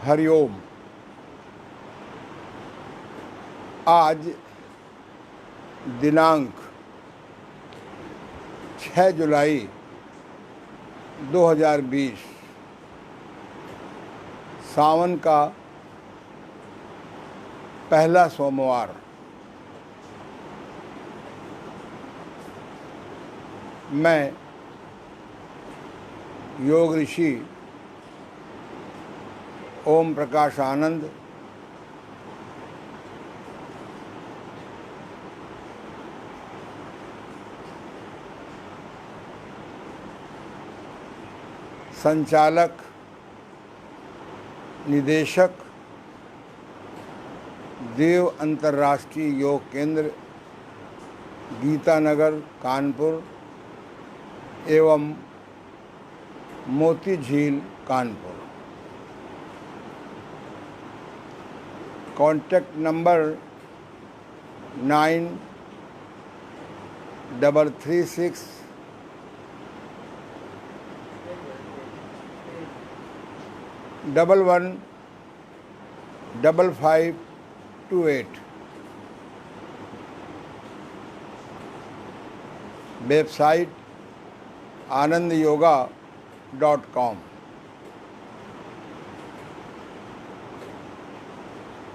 हरिओम। आज दिनांक 6 जुलाई 2020 सावन का पहला सोमवार। मैं योग ऋषि ओम प्रकाश आनंद संचालक निदेशक देव अंतर्राष्ट्रीय योग केंद्र गीतानगर कानपुर एवं मोती झील Kanpur. Contact number 9336 115528। Website anandyoga.com।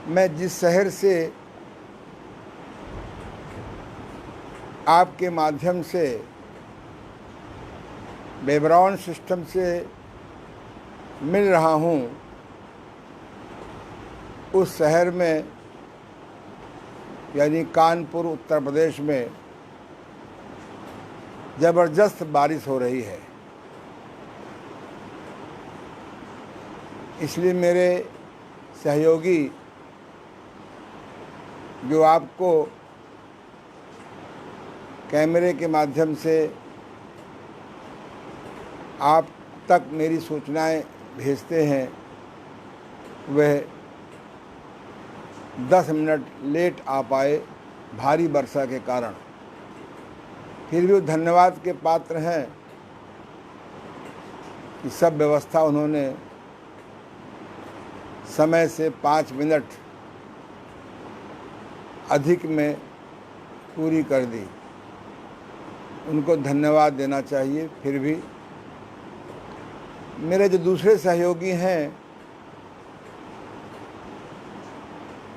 मैं जिस शहर से आपके माध्यम से बैकग्राउंड सिस्टम से मिल रहा हूँ, उस शहर में यानी कानपुर उत्तर प्रदेश में ज़बरदस्त बारिश हो रही है। इसलिए मेरे सहयोगी जो आपको कैमरे के माध्यम से आप तक मेरी सूचनाएं भेजते हैं, वह 10 मिनट लेट आ पाए भारी वर्षा के कारण। फिर भी वो धन्यवाद के पात्र हैं कि सब व्यवस्था उन्होंने समय से 5 मिनट अधिक में पूरी कर दी। उनको धन्यवाद देना चाहिए। फिर भी मेरे जो दूसरे सहयोगी हैं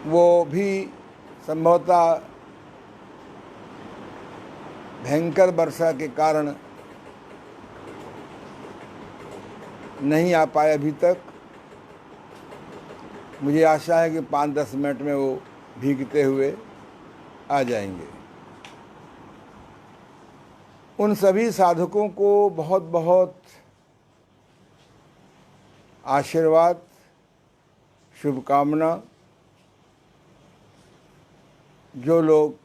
वो भी संभवतः भयंकर वर्षा के कारण नहीं आ पाए अभी तक। मुझे आशा है कि 5-10 मिनट में वो भीगते हुए आ जाएंगे। उन सभी साधकों को बहुत बहुत आशीर्वाद, शुभकामना, जो लोग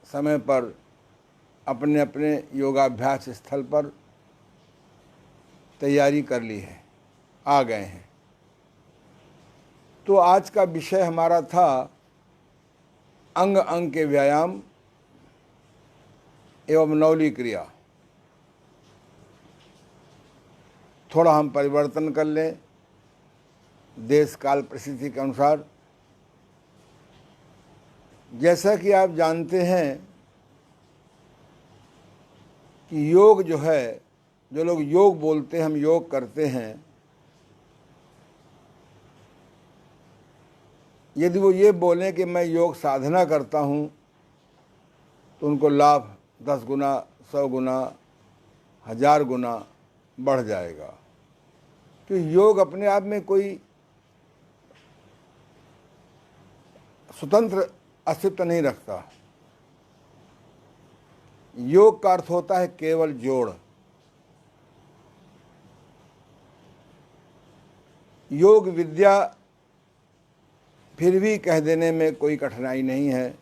समय पर अपने अपने योगाभ्यास स्थल पर तैयारी कर ली है, आ गए हैं। तो आज का विषय हमारा था अंग अंग के व्यायाम एवं नौली क्रिया। थोड़ा हम परिवर्तन कर लें देश काल परिस्थिति के अनुसार। जैसा कि आप जानते हैं कि योग जो है, जो लोग योग बोलते हैं, हम योग करते हैं, यदि वो ये बोलें कि मैं योग साधना करता हूँ तो उनको लाभ 10 गुना, 100 गुना, 1000 गुना बढ़ जाएगा। तो योग अपने आप में कोई स्वतंत्र अस्तित्व नहीं रखता। योग का अर्थ होता है केवल जोड़। योग विद्या फिर भी कह देने में कोई कठिनाई नहीं है।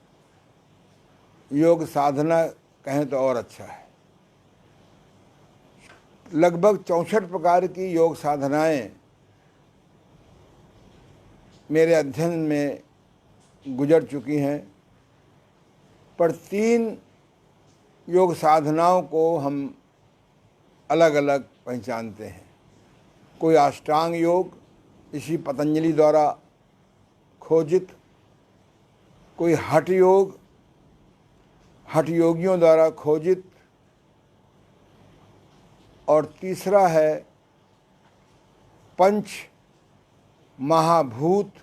योग साधना कहें तो और अच्छा है। लगभग 64 प्रकार की योग साधनाएं मेरे अध्ययन में गुजर चुकी हैं, पर 3 योग साधनाओं को हम अलग अलग पहचानते हैं। कोई अष्टांग योग ऋषि पतंजलि द्वारा खोजित, कोई हठ योग, हठ योगियों द्वारा खोजित, और तीसरा है पंच महाभूत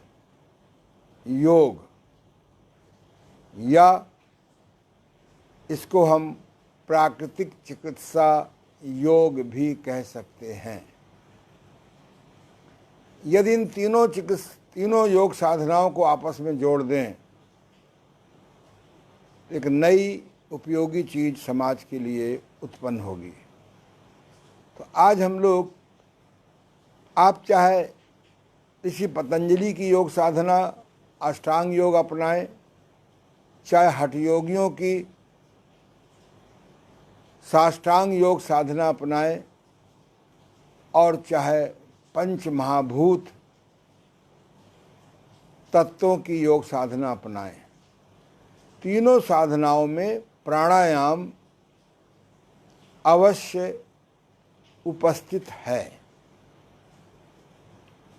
योग, या इसको हम प्राकृतिक चिकित्सा योग भी कह सकते हैं। यदि इन तीनों योग साधनाओं को आपस में जोड़ दें, एक नई उपयोगी चीज़ समाज के लिए उत्पन्न होगी। तो आज हम लोग, आप चाहे ऋषि पतंजलि की योग साधना अष्टांग योग अपनाएं, चाहे हठ योगियों की साष्टांग योग साधना अपनाएं, और चाहे पंच महाभूत तत्वों की योग साधना अपनाएं, तीनों साधनाओं में प्राणायाम अवश्य उपस्थित है।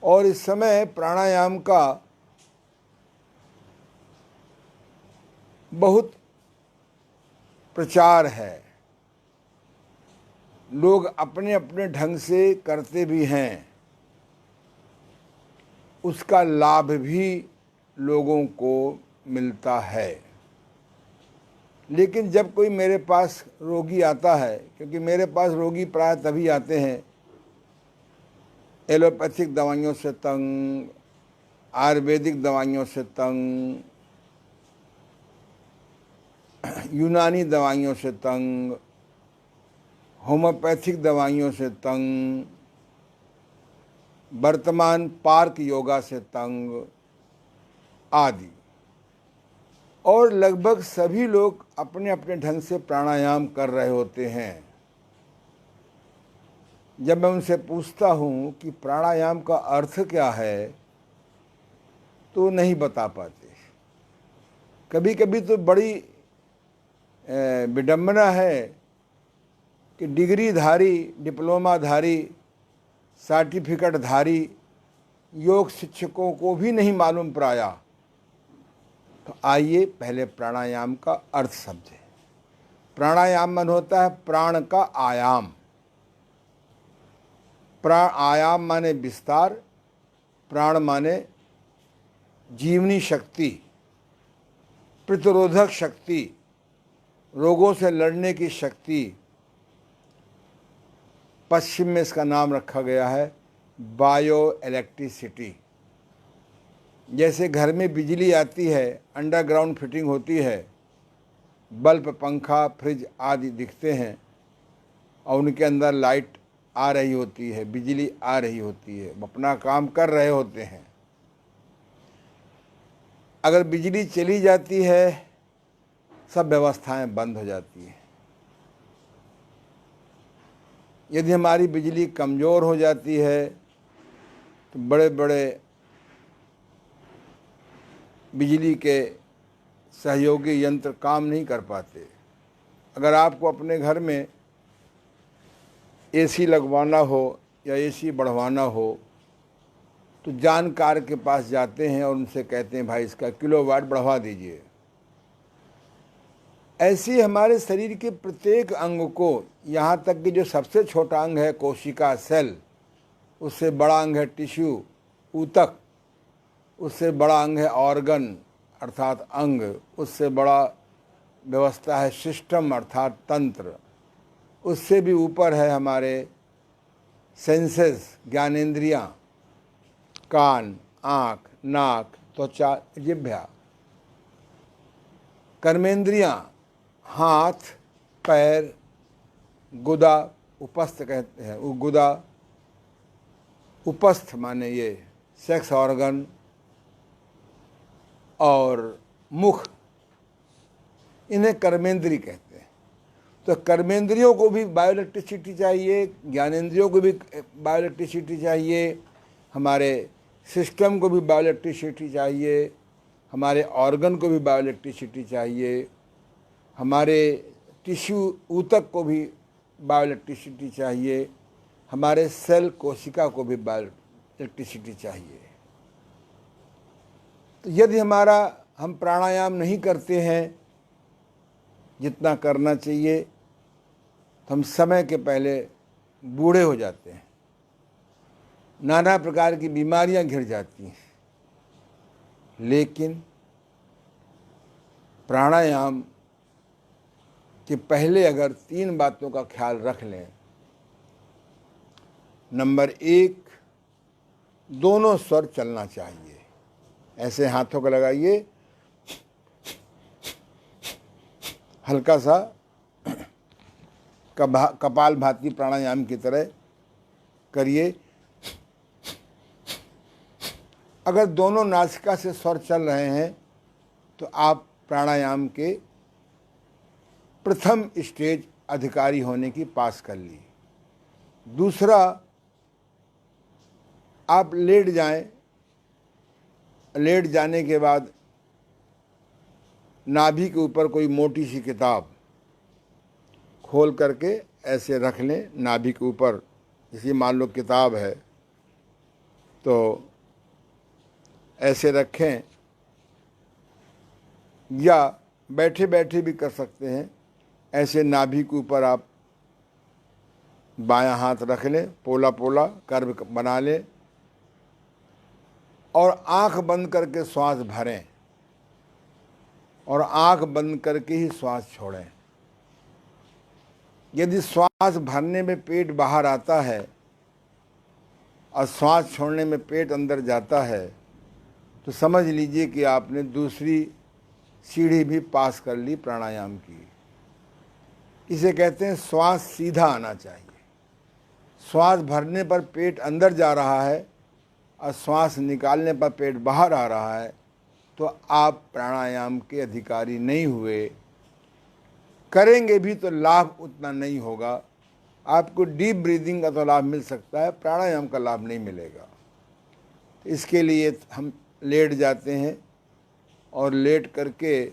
और इस समय प्राणायाम का बहुत प्रचार है, लोग अपने अपने ढंग से करते भी हैं, उसका लाभ भी लोगों को मिलता है। लेकिन जब कोई मेरे पास रोगी आता है, क्योंकि मेरे पास रोगी प्राय तभी आते हैं एलोपैथिक दवाइयों से तंग, आयुर्वेदिक दवाइयों से तंग, यूनानी दवाइयों से तंग, होम्योपैथिक दवाइयों से तंग, वर्तमान पार्क योगा से तंग आदि। और लगभग सभी लोग अपने अपने ढंग से प्राणायाम कर रहे होते हैं। जब मैं उनसे पूछता हूँ कि प्राणायाम का अर्थ क्या है, तो नहीं बता पाते। कभी कभी तो बड़ी विडंबना है कि डिग्रीधारी, डिप्लोमाधारी, सर्टिफिकेटधारी योग शिक्षकों को भी नहीं मालूम प्रायः। तो आइए पहले प्राणायाम का अर्थ समझें। प्राणायाम मन होता है प्राण का आयाम। प्राण आयाम माने विस्तार, प्राण माने जीवनी शक्ति, प्रतिरोधक शक्ति, रोगों से लड़ने की शक्ति। पश्चिम में इसका नाम रखा गया है बायो इलेक्ट्रिसिटी। जैसे घर में बिजली आती है, अंडरग्राउंड फिटिंग होती है, बल्ब, पंखा, फ्रिज आदि दिखते हैं और उनके अंदर लाइट आ रही होती है, बिजली आ रही होती है, वो अपना काम कर रहे होते हैं। अगर बिजली चली जाती है, सब व्यवस्थाएं बंद हो जाती हैं। यदि हमारी बिजली कमज़ोर हो जाती है तो बड़े बड़े बिजली के सहयोगी यंत्र काम नहीं कर पाते। अगर आपको अपने घर में एसी लगवाना हो या एसी बढ़वाना हो तो जानकार के पास जाते हैं और उनसे कहते हैं भाई इसका किलोवाट बढ़वा दीजिए। ऐसी हमारे शरीर के प्रत्येक अंग को, यहाँ तक कि जो सबसे छोटा अंग है कोशिका, सेल, उससे बड़ा अंग है टिश्यू, ऊतक, उससे बड़ा अंग है ऑर्गन अर्थात अंग, उससे बड़ा व्यवस्था है सिस्टम अर्थात तंत्र, उससे भी ऊपर है हमारे सेंसेस, ज्ञानेंद्रियाँ, कान, आँख, नाक, त्वचा, जिह्वा, कर्मेंद्रियाँ, हाथ, पैर, गुदा, उपस्थ कहते हैं, गुदा, उपस्थ माने ये सेक्स ऑर्गन, और मुख, इन्हें कर्मेंद्री कहते हैं। तो कर्मेंद्रियों को भी बायोइलेक्ट्रिसिटी चाहिए, ज्ञानेंद्रियों को भी बायोइलेक्ट्रिसिटी चाहिए, हमारे सिस्टम को भी बायोइलेक्ट्रिसिटी चाहिए, हमारे ऑर्गन को भी बायोइलेक्ट्रिसिटी चाहिए, हमारे टिश्यू, ऊतक को भी बायोइलेक्ट्रिसिटी चाहिए, हमारे सेल, कोशिका को भी इलेक्ट्रिसिटी चाहिए। तो यदि हम प्राणायाम नहीं करते हैं जितना करना चाहिए तो हम समय के पहले बूढ़े हो जाते हैं, नाना प्रकार की बीमारियां घिर जाती हैं। लेकिन प्राणायाम के पहले अगर 3 बातों का ख्याल रख लें। नंबर 1, दोनों स्वर चलना चाहिए। ऐसे हाथों को लगाइए, हल्का सा कपाल भाती प्राणायाम की तरह करिए। अगर दोनों नासिका से स्वर चल रहे हैं तो आप प्राणायाम के प्रथम स्टेज अधिकारी होने की पास कर ली। दूसरा, आप लेट जाएं। लेट जाने के बाद नाभि के ऊपर कोई मोटी सी किताब खोल करके ऐसे रख लें नाभि के ऊपर। जैसे मान लो किताब है तो ऐसे रखें, या बैठे बैठे भी कर सकते हैं। ऐसे नाभि के ऊपर आप बायां हाथ रख लें, पोला पोला कर्व बना लें और आंख बंद करके श्वास भरें और आंख बंद करके ही श्वास छोड़ें। यदि श्वास भरने में पेट बाहर आता है और श्वास छोड़ने में पेट अंदर जाता है तो समझ लीजिए कि आपने दूसरी सीढ़ी भी पास कर ली प्राणायाम की। इसे कहते हैं श्वास सीधा आना चाहिए। श्वास भरने पर पेट अंदर जा रहा है और श्वास निकालने पर पेट बाहर आ रहा है तो आप प्राणायाम के अधिकारी नहीं हुए। करेंगे भी तो लाभ उतना नहीं होगा। आपको डीप ब्रीदिंग का तो लाभ मिल सकता है, प्राणायाम का लाभ नहीं मिलेगा। इसके लिए हम लेट जाते हैं और लेट करके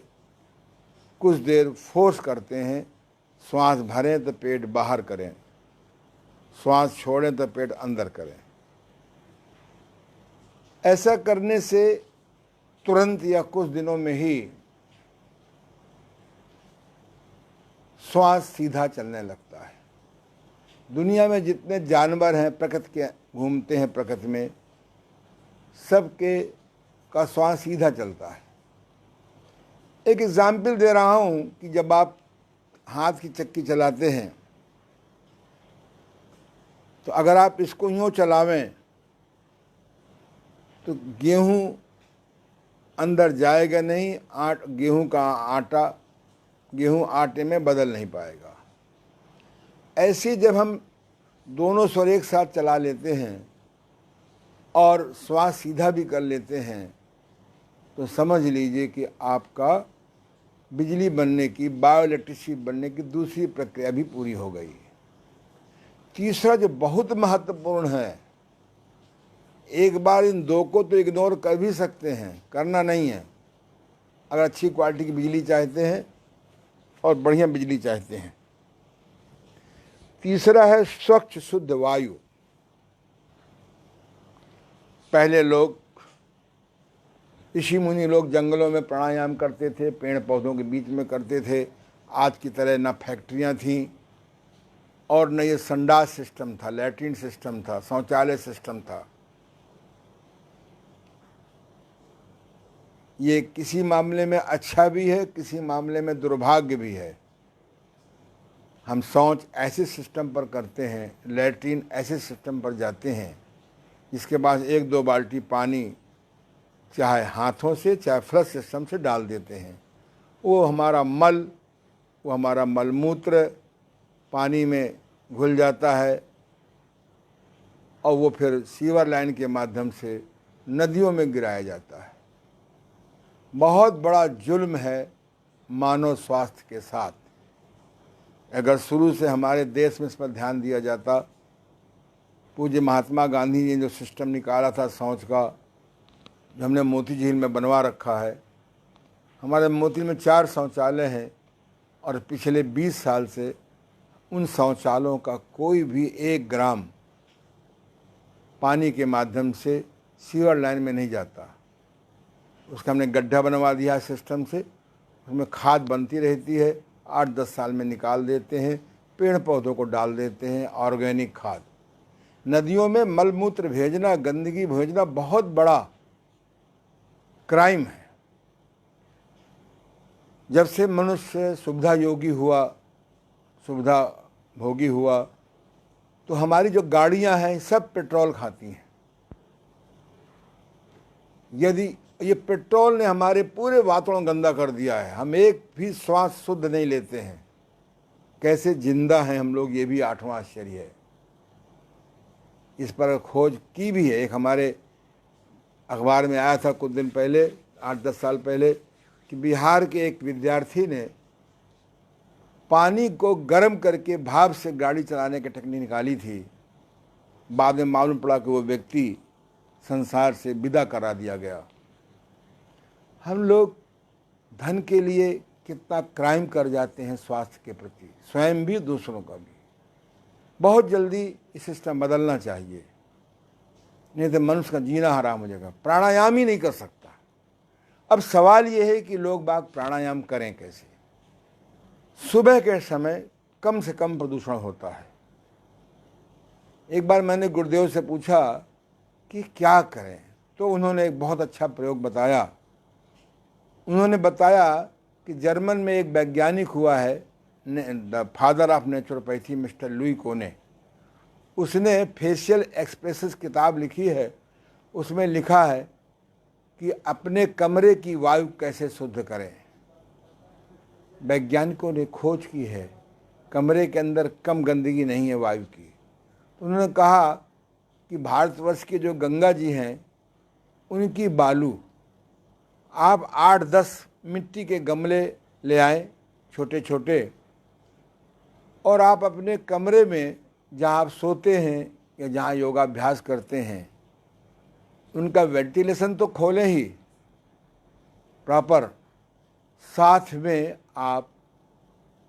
कुछ देर फोर्स करते हैं। श्वास भरें तो पेट बाहर करें, श्वास छोड़ें तो पेट अंदर करें। ऐसा करने से तुरंत या कुछ दिनों में ही श्वास सीधा चलने लगता है। दुनिया में जितने जानवर हैं प्रकृति के घूमते हैं, प्रकृति में सबके का श्वास सीधा चलता है। एक एग्जाम्पल दे रहा हूं कि जब आप हाथ की चक्की चलाते हैं तो अगर आप इसको यूँ चलावें तो गेहूं अंदर जाएगा नहीं। गेहूं का आटा गेहूं आटे में बदल नहीं पाएगा। ऐसे जब हम दोनों स्वर एक साथ चला लेते हैं और श्वास सीधा भी कर लेते हैं तो समझ लीजिए कि आपका बिजली बनने की, बायो इलेक्ट्रिसिटी बनने की दूसरी प्रक्रिया भी पूरी हो गई। तीसरा जो बहुत महत्वपूर्ण है, एक बार इन दो को तो इग्नोर कर भी सकते हैं, करना नहीं है। अगर अच्छी क्वालिटी की बिजली चाहते हैं और बढ़िया बिजली चाहते हैं। तीसरा है स्वच्छ शुद्ध वायु। पहले लोग, ऋषि मुनि लोग जंगलों में प्राणायाम करते थे, पेड़ पौधों के बीच में करते थे। आज की तरह ना फैक्ट्रियां थीं और न ये संडास सिस्टम था, लैट्रिन सिस्टम था, शौचालय सिस्टम था। ये किसी मामले में अच्छा भी है, किसी मामले में दुर्भाग्य भी है। हम शौच ऐसे सिस्टम पर करते हैं, लैट्रिन ऐसे सिस्टम पर जाते हैं जिसके पास 1-2 बाल्टी पानी चाहे हाथों से चाहे फ्लश सिस्टम से डाल देते हैं। वो हमारा मलमूत्र पानी में घुल जाता है और वो फिर सीवर लाइन के माध्यम से नदियों में गिराया जाता है। बहुत बड़ा जुल्म है मानव स्वास्थ्य के साथ। अगर शुरू से हमारे देश में इस पर ध्यान दिया जाता, पूज्य महात्मा गांधी जी ने जो सिस्टम निकाला था शौच का, जो हमने मोती झील में बनवा रखा है। हमारे मोती में 4 शौचालय हैं और पिछले 20 साल से उन शौचालयों का कोई भी 1 ग्राम पानी के माध्यम से सीवर लाइन में नहीं जाता। उसका हमने गड्ढा बनवा दिया है सिस्टम से, उसमें खाद बनती रहती है, 8-10 साल में निकाल देते हैं, पेड़ पौधों को डाल देते हैं, ऑर्गेनिक खाद। नदियों में मलमूत्र भेजना, गंदगी भेजना बहुत बड़ा क्राइम है। जब से मनुष्य सुविधा योगी हुआ, सुविधा भोगी हुआ, तो हमारी जो गाड़ियां हैं सब पेट्रोल खाती हैं। यदि ये पेट्रोल ने हमारे पूरे वातावरण गंदा कर दिया है, हम एक भी श्वास शुद्ध नहीं लेते हैं। कैसे जिंदा हैं हम लोग, ये भी 8वां आश्चर्य है। इस पर खोज की भी है। एक हमारे अखबार में आया था कुछ दिन पहले, 8-10 साल पहले, कि बिहार के एक विद्यार्थी ने पानी को गर्म करके भाप से गाड़ी चलाने की टेक्निक निकाली थी। बाद में मालूम पड़ा कि वो व्यक्ति संसार से विदा करा दिया गया। हम लोग धन के लिए कितना क्राइम कर जाते हैं स्वास्थ्य के प्रति, स्वयं भी दूसरों का भी। बहुत जल्दी ये सिस्टम बदलना चाहिए, नहीं तो मनुष्य का जीना हराम हो जाएगा। प्राणायाम ही नहीं कर सकता। अब सवाल ये है कि लोग बाग प्राणायाम करें कैसे। सुबह के समय कम से कम प्रदूषण होता है। एक बार मैंने गुरुदेव से पूछा कि क्या करें, तो उन्होंने एक बहुत अच्छा प्रयोग बताया। उन्होंने बताया कि जर्मन में एक वैज्ञानिक हुआ है, the father of naturopathy, mister Louis कोने। उसने फेशियल एक्सप्रेशंस किताब लिखी है। उसमें लिखा है कि अपने कमरे की वायु कैसे शुद्ध करें। वैज्ञानिकों ने खोज की है, कमरे के अंदर कम गंदगी नहीं है वायु की। तो उन्होंने कहा कि भारतवर्ष के जो गंगा जी हैं, उनकी बालू आप 8-10 मिट्टी के गमले ले आएं, छोटे छोटे, और आप अपने कमरे में जहाँ आप सोते हैं या जहाँ योगाभ्यास करते हैं, उनका वेंटिलेशन तो खोलें ही प्रॉपर, साथ में आप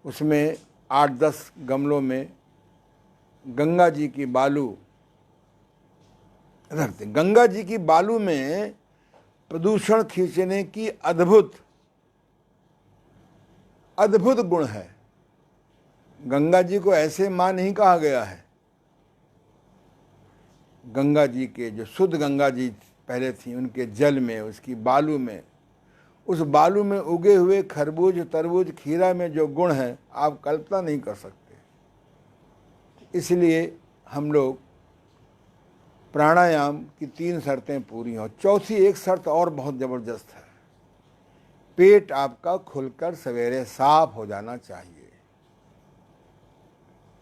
उसमें 8-10 गमलों में गंगा जी की बालू रखते। गंगा जी की बालू में प्रदूषण खींचने की अद्भुत गुण है। गंगा जी को ऐसे मां नहीं कहा गया है। गंगा जी के जो शुद्ध गंगा जी पहले थी, उनके जल में, उसकी बालू में, उस बालू में उगे हुए खरबूज, तरबूज, खीरा में जो गुण है आप कल्पना नहीं कर सकते। इसलिए हम लोग प्राणायाम की 3 शर्तें पूरी हों। चौथी एक शर्त और बहुत ज़बरदस्त है, पेट आपका खुलकर सवेरे साफ हो जाना चाहिए।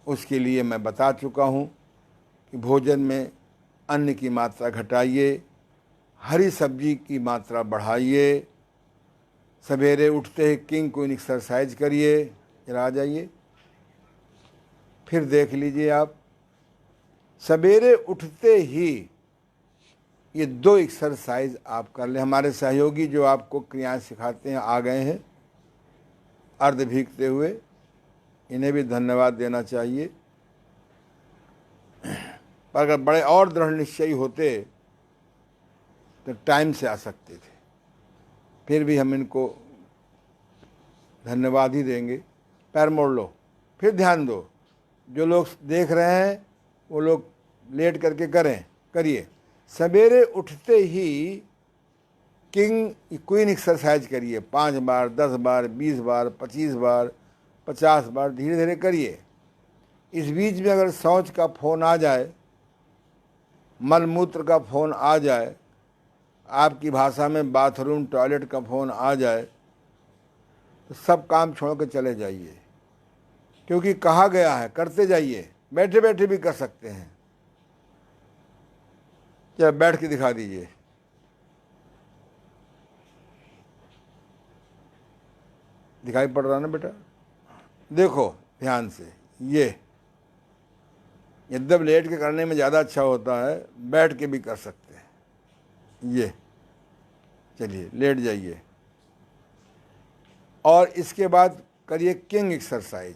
उसके लिए मैं बता चुका हूँ कि भोजन में अन्न की मात्रा घटाइए, हरी सब्जी की मात्रा बढ़ाइए, सवेरे उठते ही किंग क्वीन एक्सरसाइज करिए। जरा आ जाइए, फिर देख लीजिए आप, सवेरे उठते ही ये 2 एक्सरसाइज आप कर लें। हमारे सहयोगी जो आपको क्रियाएं सिखाते हैं आ गए हैं अर्ध भीगते हुए, इन्हें भी धन्यवाद देना चाहिए। पर अगर बड़े और दृढ़ निश्चयी होते तो टाइम से आ सकते थे, फिर भी हम इनको धन्यवाद ही देंगे। पैर मोड़ लो, फिर ध्यान दो। जो लोग देख रहे हैं वो लोग लेट करके करिए। सवेरे उठते ही किंग क्वीन एक्सरसाइज करिए, 5 बार, 10 बार, 20 बार, 25 बार, 50 बार, धीरे धीरे करिए। इस बीच में अगर शौच का फ़ोन आ जाए, मलमूत्र का फ़ोन आ जाए, आपकी भाषा में बाथरूम टॉयलेट का फ़ोन आ जाए, तो सब काम छोड़ कर चले जाइए, क्योंकि कहा गया है करते जाइए। बैठे बैठे भी कर सकते हैं। क्या बैठ के दिखा दीजिए। दिखाई पड़ रहा ना बेटा? देखो ध्यान से, ये यद्यप लेट के करने में ज़्यादा अच्छा होता है, बैठ के भी कर सकते हैं। ये चलिए लेट जाइए, और इसके बाद करिए किंग एक्सरसाइज।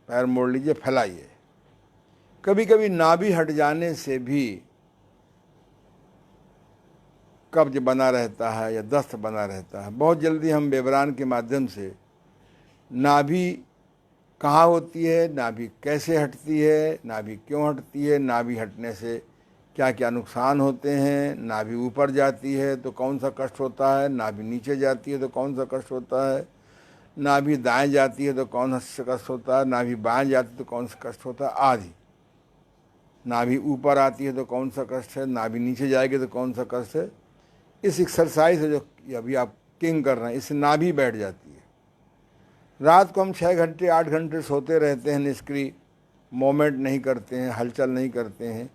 पैर मोड़ लीजिए, फैलाइए। कभी कभी नाभि हट जाने से भी कब्ज बना रहता है या दस्त बना रहता है। बहुत जल्दी हम बेबरान के माध्यम से नाभि कहाँ होती है, नाभि कैसे हटती है, नाभि क्यों हटती है, नाभि हटने से क्या क्या नुकसान होते हैं, नाभि ऊपर जाती है तो कौन सा कष्ट होता है, नाभि नीचे जाती है तो कौन सा कष्ट होता है, नाभि दाएं जाती है तो कौन सा कष्ट होता है, नाभि बाएं जाती है तो कौन सा कष्ट होता है आदि। नाभि ऊपर आती है तो कौन सा कष्ट है, नाभि नीचे जाएगी तो कौन सा कष्ट है। इस एक्सरसाइज से जो अभी आप किंग कर रहे हैं, इससे नाभि बैठ जाती है। रात को हम 6 घंटे 8 घंटे सोते रहते हैं, निष्क्रिय, मोमेंट नहीं करते हैं, हलचल नहीं करते हैं,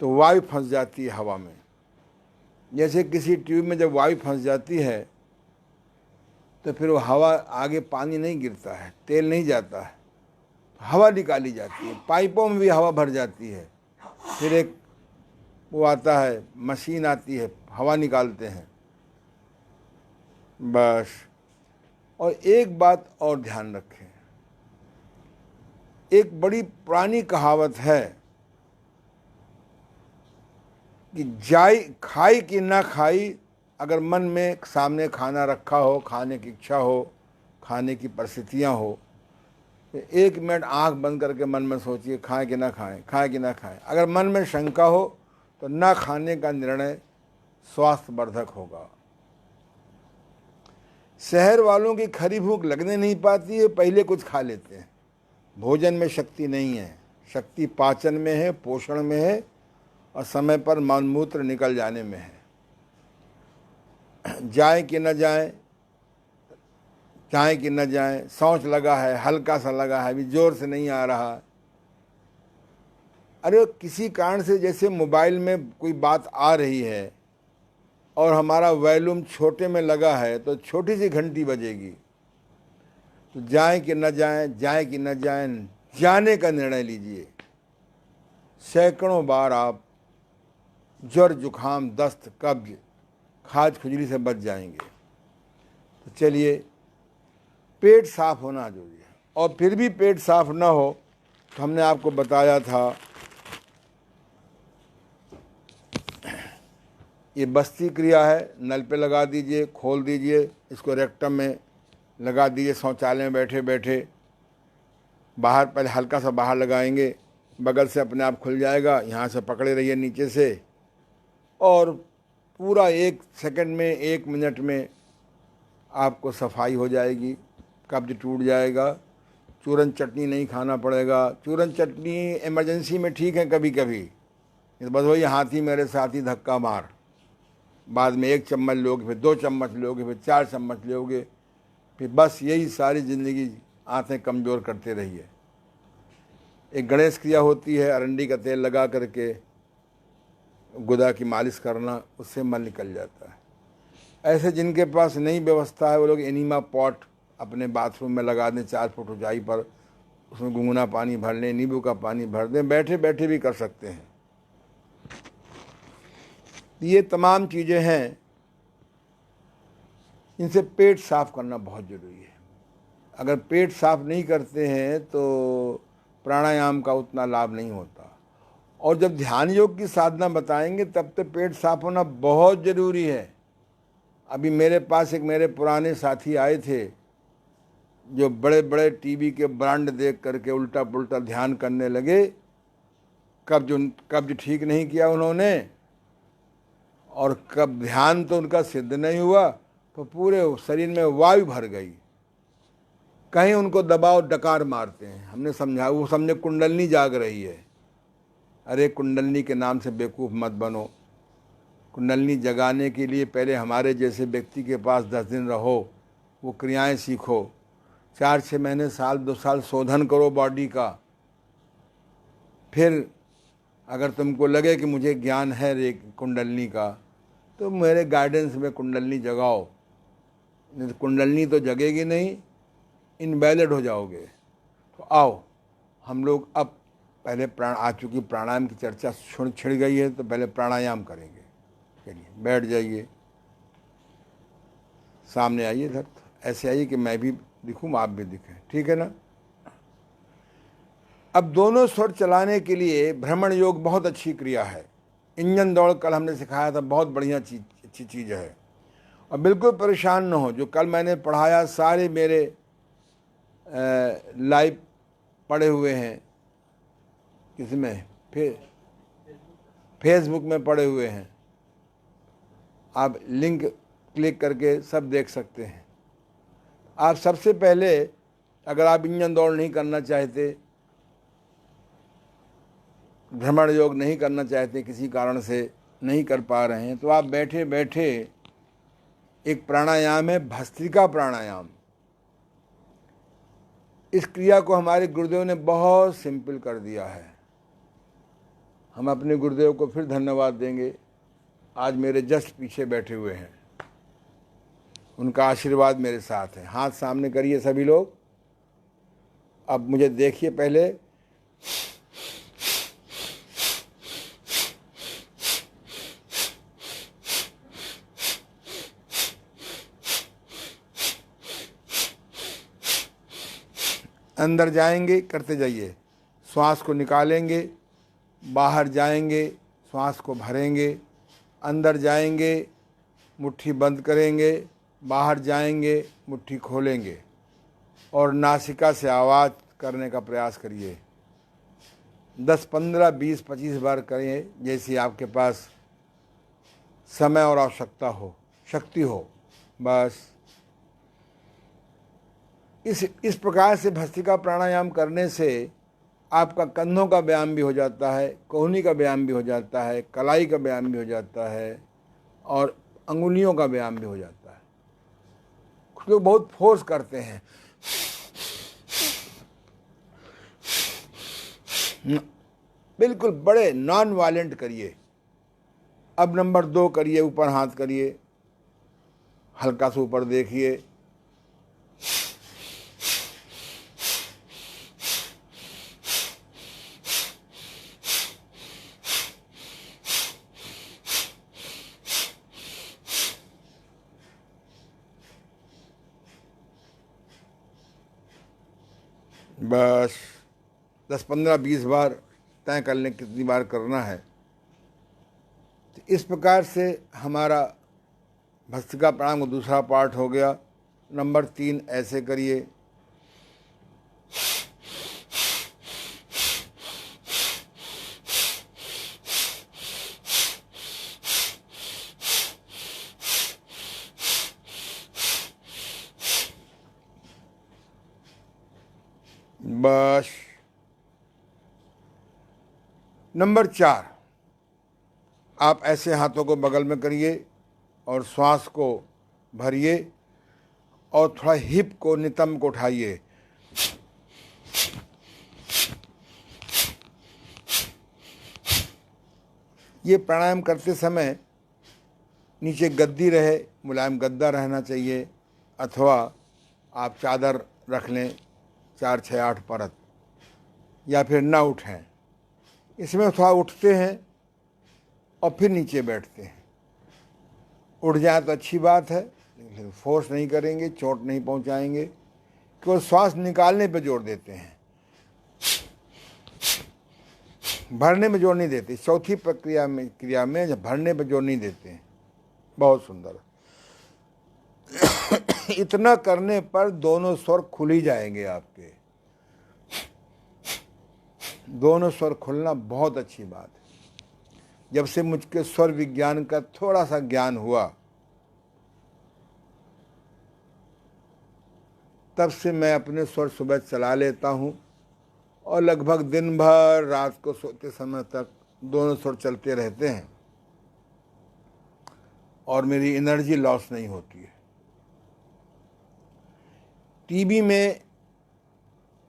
तो वायु फंस जाती है हवा में। जैसे किसी ट्यूब में जब वायु फंस जाती है तो फिर वो हवा आगे पानी नहीं गिरता है, तेल नहीं जाता है, हवा निकाली जाती है। पाइपों में भी हवा भर जाती है, फिर एक वो आता है, मशीन आती है, हवा निकालते हैं बस। और एक बात और ध्यान रखें, एक बड़ी पुरानी कहावत है कि जाई खाई कि ना खाई, अगर मन में सामने खाना रखा हो, खाने की इच्छा हो, खाने की परिस्थितियां हो, तो 1 मिनट आंख बंद करके मन में सोचिए खाएं कि ना खाएं, खाएं कि ना खाएं। अगर मन में शंका हो तो ना खाने का निर्णय स्वास्थ्यवर्धक होगा। शहर वालों की खरी भूख लगने नहीं पाती है, पहले कुछ खा लेते हैं। भोजन में शक्ति नहीं है, शक्ति पाचन में है, पोषण में है और समय पर मलमूत्र निकल जाने में है। जाए कि न जाए, जाए कि न जाए, शौच लगा है, हल्का सा लगा है, अभी जोर से नहीं आ रहा। अरे किसी कारण से जैसे मोबाइल में कोई बात आ रही है और हमारा वॉल्यूम छोटे में लगा है तो छोटी सी घंटी बजेगी, तो जाए कि न जाए, जाए कि न जाए, जाने का निर्णय लीजिए। सैकड़ों बार आप ज्वर, जुखाम, दस्त, कब्ज, खाज खुजली से बच जाएंगे। तो चलिए, पेट साफ होना जरूरी है। और फिर भी पेट साफ ना हो तो हमने आपको बताया था, ये बस्ती क्रिया है, नल पे लगा दीजिए, खोल दीजिए, इसको रेक्टम में लगा दीजिए। शौचालय में बैठे बैठे बाहर पहले हल्का सा बाहर लगाएंगे, बगल से अपने आप खुल जाएगा, यहाँ से पकड़े रहिए नीचे से, और पूरा 1 सेकंड में, 1 मिनट में आपको सफाई हो जाएगी, कब्ज टूट जाएगा। चूरन चटनी नहीं खाना पड़ेगा। चूरन चटनी इमरजेंसी में ठीक है कभी कभी, बस वही हाथी मेरे साथी धक्का मार, बाद में 1 चम्मच लोगे, फिर 2 चम्मच लोगे, फिर 4 चम्मच लोगे, फिर बस यही सारी ज़िंदगी आंतें कमज़ोर करते रहिए। एक गणेश क्रिया होती है, अरंडी का तेल लगा करके गुदा की मालिश करना, उससे मल निकल जाता है। ऐसे जिनके पास नहीं व्यवस्था है वो लोग एनीमा पॉट अपने बाथरूम में लगा दें, 4 फुट ऊंचाई पर, उसमें गुनगुना पानी भर लें, नींबू का पानी भर दें, बैठे बैठे भी कर सकते हैं। ये तमाम चीज़ें हैं, इनसे पेट साफ करना बहुत ज़रूरी है। अगर पेट साफ नहीं करते हैं तो प्राणायाम का उतना लाभ नहीं होता। और जब ध्यान योग की साधना बताएंगे तब तो पेट साफ होना बहुत ज़रूरी है। अभी मेरे पास एक मेरे पुराने साथी आए थे जो बड़े बड़े टीवी के ब्रांड देख करके उल्टा पुल्टा ध्यान करने लगे। कब्ज ठीक नहीं किया उन्होंने, और कब ध्यान तो उनका सिद्ध नहीं हुआ तो पूरे शरीर में वायु भर गई। कहीं उनको दबाव डकार मारते हैं, हमने समझा, वो समझे कुंडलनी जाग रही है। अरे कुंडलनी के नाम से बेवकूफ़ मत बनो। कुंडलनी जगाने के लिए पहले हमारे जैसे व्यक्ति के पास 10 दिन रहो, वो क्रियाएं सीखो, 4-6 महीने, साल 2 साल शोधन करो बॉडी का। फिर अगर तुमको लगे कि मुझे ज्ञान है रे कुंडलनी का, तो मेरे गाइडेंस में कुंडलनी जगाओ। नहीं तो कुंडलनी तो जगेगी नहीं, इनवैलिड हो जाओगे। तो आओ हम लोग अब पहले आ चूँकि प्राणायाम की चर्चा छिड़ गई है तो पहले प्राणायाम करेंगे। चलिए बैठ जाइए, सामने आइए इधर, ऐसे आइए कि मैं भी दिखूँ आप भी दिखें, ठीक है ना। अब दोनों स्वर चलाने के लिए भ्रमण योग बहुत अच्छी क्रिया है। इंजन दौड़ कल हमने सिखाया था, बहुत बढ़िया चीज़ अच्छी चीज़ है। और बिल्कुल परेशान न हो, जो कल मैंने पढ़ाया सारे मेरे लाइव पढ़े हुए हैं, किसमें, फिर फेसबुक में पढ़े हुए हैं, आप लिंक क्लिक करके सब देख सकते हैं। आप सबसे पहले, अगर आप इंजन दौड़ नहीं करना चाहते, भ्रमण योग नहीं करना चाहते, किसी कारण से नहीं कर पा रहे हैं, तो आप बैठे बैठे एक प्राणायाम है भस्त्रिका प्राणायाम। इस क्रिया को हमारे गुरुदेव ने बहुत सिंपल कर दिया है। हम अपने गुरुदेव को फिर धन्यवाद देंगे, आज मेरे जस्ट पीछे बैठे हुए हैं, उनका आशीर्वाद मेरे साथ है। हाथ सामने करिए सभी लोग। अब मुझे देखिए पहले, अंदर जाएंगे, करते जाइए, श्वास को निकालेंगे, बाहर जाएंगे, श्वास को भरेंगे, अंदर जाएंगे, मुट्ठी बंद करेंगे, बाहर जाएंगे, मुट्ठी खोलेंगे, और नासिका से आवाज़ करने का प्रयास करिए। 10, 15, 20, 25 बार करिए, जैसी आपके पास समय और आवश्यकता हो, शक्ति हो। बस इस प्रकार से भस्त्रिका प्राणायाम करने से आपका कंधों का व्यायाम भी हो जाता है, कोहनी का व्यायाम भी हो जाता है, कलाई का व्यायाम भी हो जाता है, और अंगुलियों का व्यायाम भी हो जाता है। कुछ लोग बहुत फोर्स करते हैं, बिल्कुल बड़े नॉन वायलेंट करिए। अब नंबर 2 करिए, ऊपर हाथ करिए, हल्का सा ऊपर देखिए, बस 10, 15, 20 बार तय कर लें कितनी बार करना है। तो इस प्रकार से हमारा भस्त्रिका प्राणायाम का दूसरा पार्ट हो गया। नंबर 3 ऐसे करिए, बस। नंबर 4, आप ऐसे हाथों को बगल में करिए और श्वास को भरिए और थोड़ा हिप को, नितंब को उठाइए। ये प्राणायाम करते समय नीचे गद्दी रहे, मुलायम गद्दा रहना चाहिए, अथवा आप चादर रख लें 4, 6, 8 परत, या फिर ना उठें। इसमें थोड़ा उठते हैं और फिर नीचे बैठते हैं। उठ जाए तो अच्छी बात है, लेकिन फोर्स नहीं करेंगे, चोट नहीं पहुंचाएंगे, केवल श्वास निकालने पर जोर देते हैं, भरने में जोर नहीं देते। चौथी क्रिया में जब भरने पर जोर नहीं देते हैं। बहुत सुंदर। इतना करने पर दोनों स्वर खुल ही जाएंगे आपके। दोनों स्वर खुलना बहुत अच्छी बात है। जब से मुझके स्वर विज्ञान का थोड़ा सा ज्ञान हुआ, तब से मैं अपने स्वर सुबह चला लेता हूँ, और लगभग दिन भर रात को सोते समय तक दोनों स्वर चलते रहते हैं, और मेरी एनर्जी लॉस नहीं होती है। टीवी में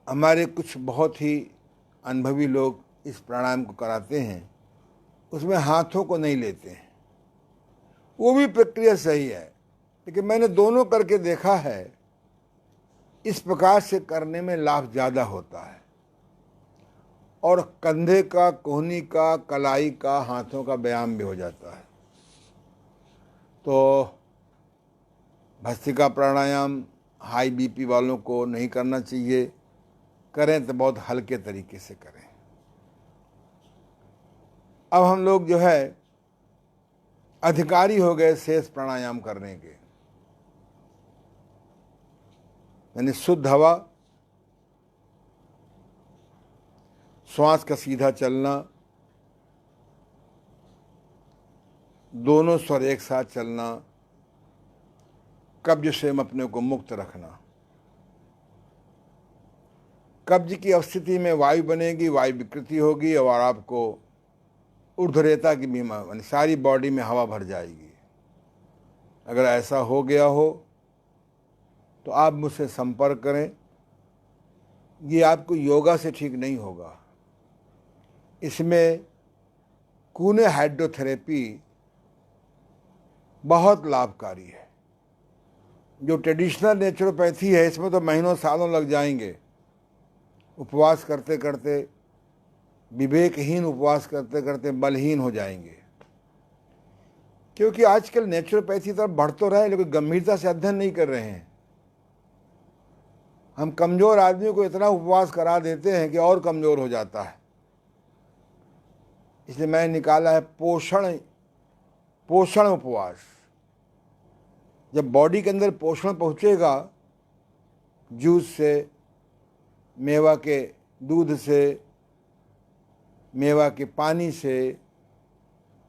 हमारे कुछ बहुत ही अनुभवी लोग इस प्राणायाम को कराते हैं, उसमें हाथों को नहीं लेते हैं। वो भी प्रक्रिया सही है, लेकिन मैंने दोनों करके देखा है, इस प्रकार से करने में लाभ ज़्यादा होता है, और कंधे का, कोहनी का, कलाई का, हाथों का व्यायाम भी हो जाता है। तो भस्त्रिका प्राणायाम हाई बीपी वालों को नहीं करना चाहिए, करें तो बहुत हल्के तरीके से करें। अब हम लोग जो है अधिकारी हो गए शेष प्राणायाम करने के। यानी शुद्ध हवा, श्वास का सीधा चलना, दोनों स्वर एक साथ चलना, कब्ज से अपने को मुक्त रखना। कब्ज की अवस्थिति में वायु बनेगी, वायु विकृति होगी और आपको ऊर्ध्वरेता की बीमारी, सारी बॉडी में हवा भर जाएगी। अगर ऐसा हो गया हो तो आप मुझसे संपर्क करें। ये आपको योगा से ठीक नहीं होगा। इसमें कूने हाइड्रोथेरेपी बहुत लाभकारी है। जो ट्रेडिशनल नेचुरोपैथी है इसमें तो महीनों सालों लग जाएंगे। उपवास करते करते, विवेकहीन उपवास करते करते बलहीन हो जाएंगे। क्योंकि आजकल नेचुरोपैथी तरफ बढ़ तो रहे लेकिन गंभीरता से अध्ययन नहीं कर रहे हैं। हम कमज़ोर आदमियों को इतना उपवास करा देते हैं कि और कमज़ोर हो जाता है। इसलिए मैंने निकाला है पोषण उपवास। जब बॉडी के अंदर पोषण पहुंचेगा, जूस से, मेवा के दूध से, मेवा के पानी से,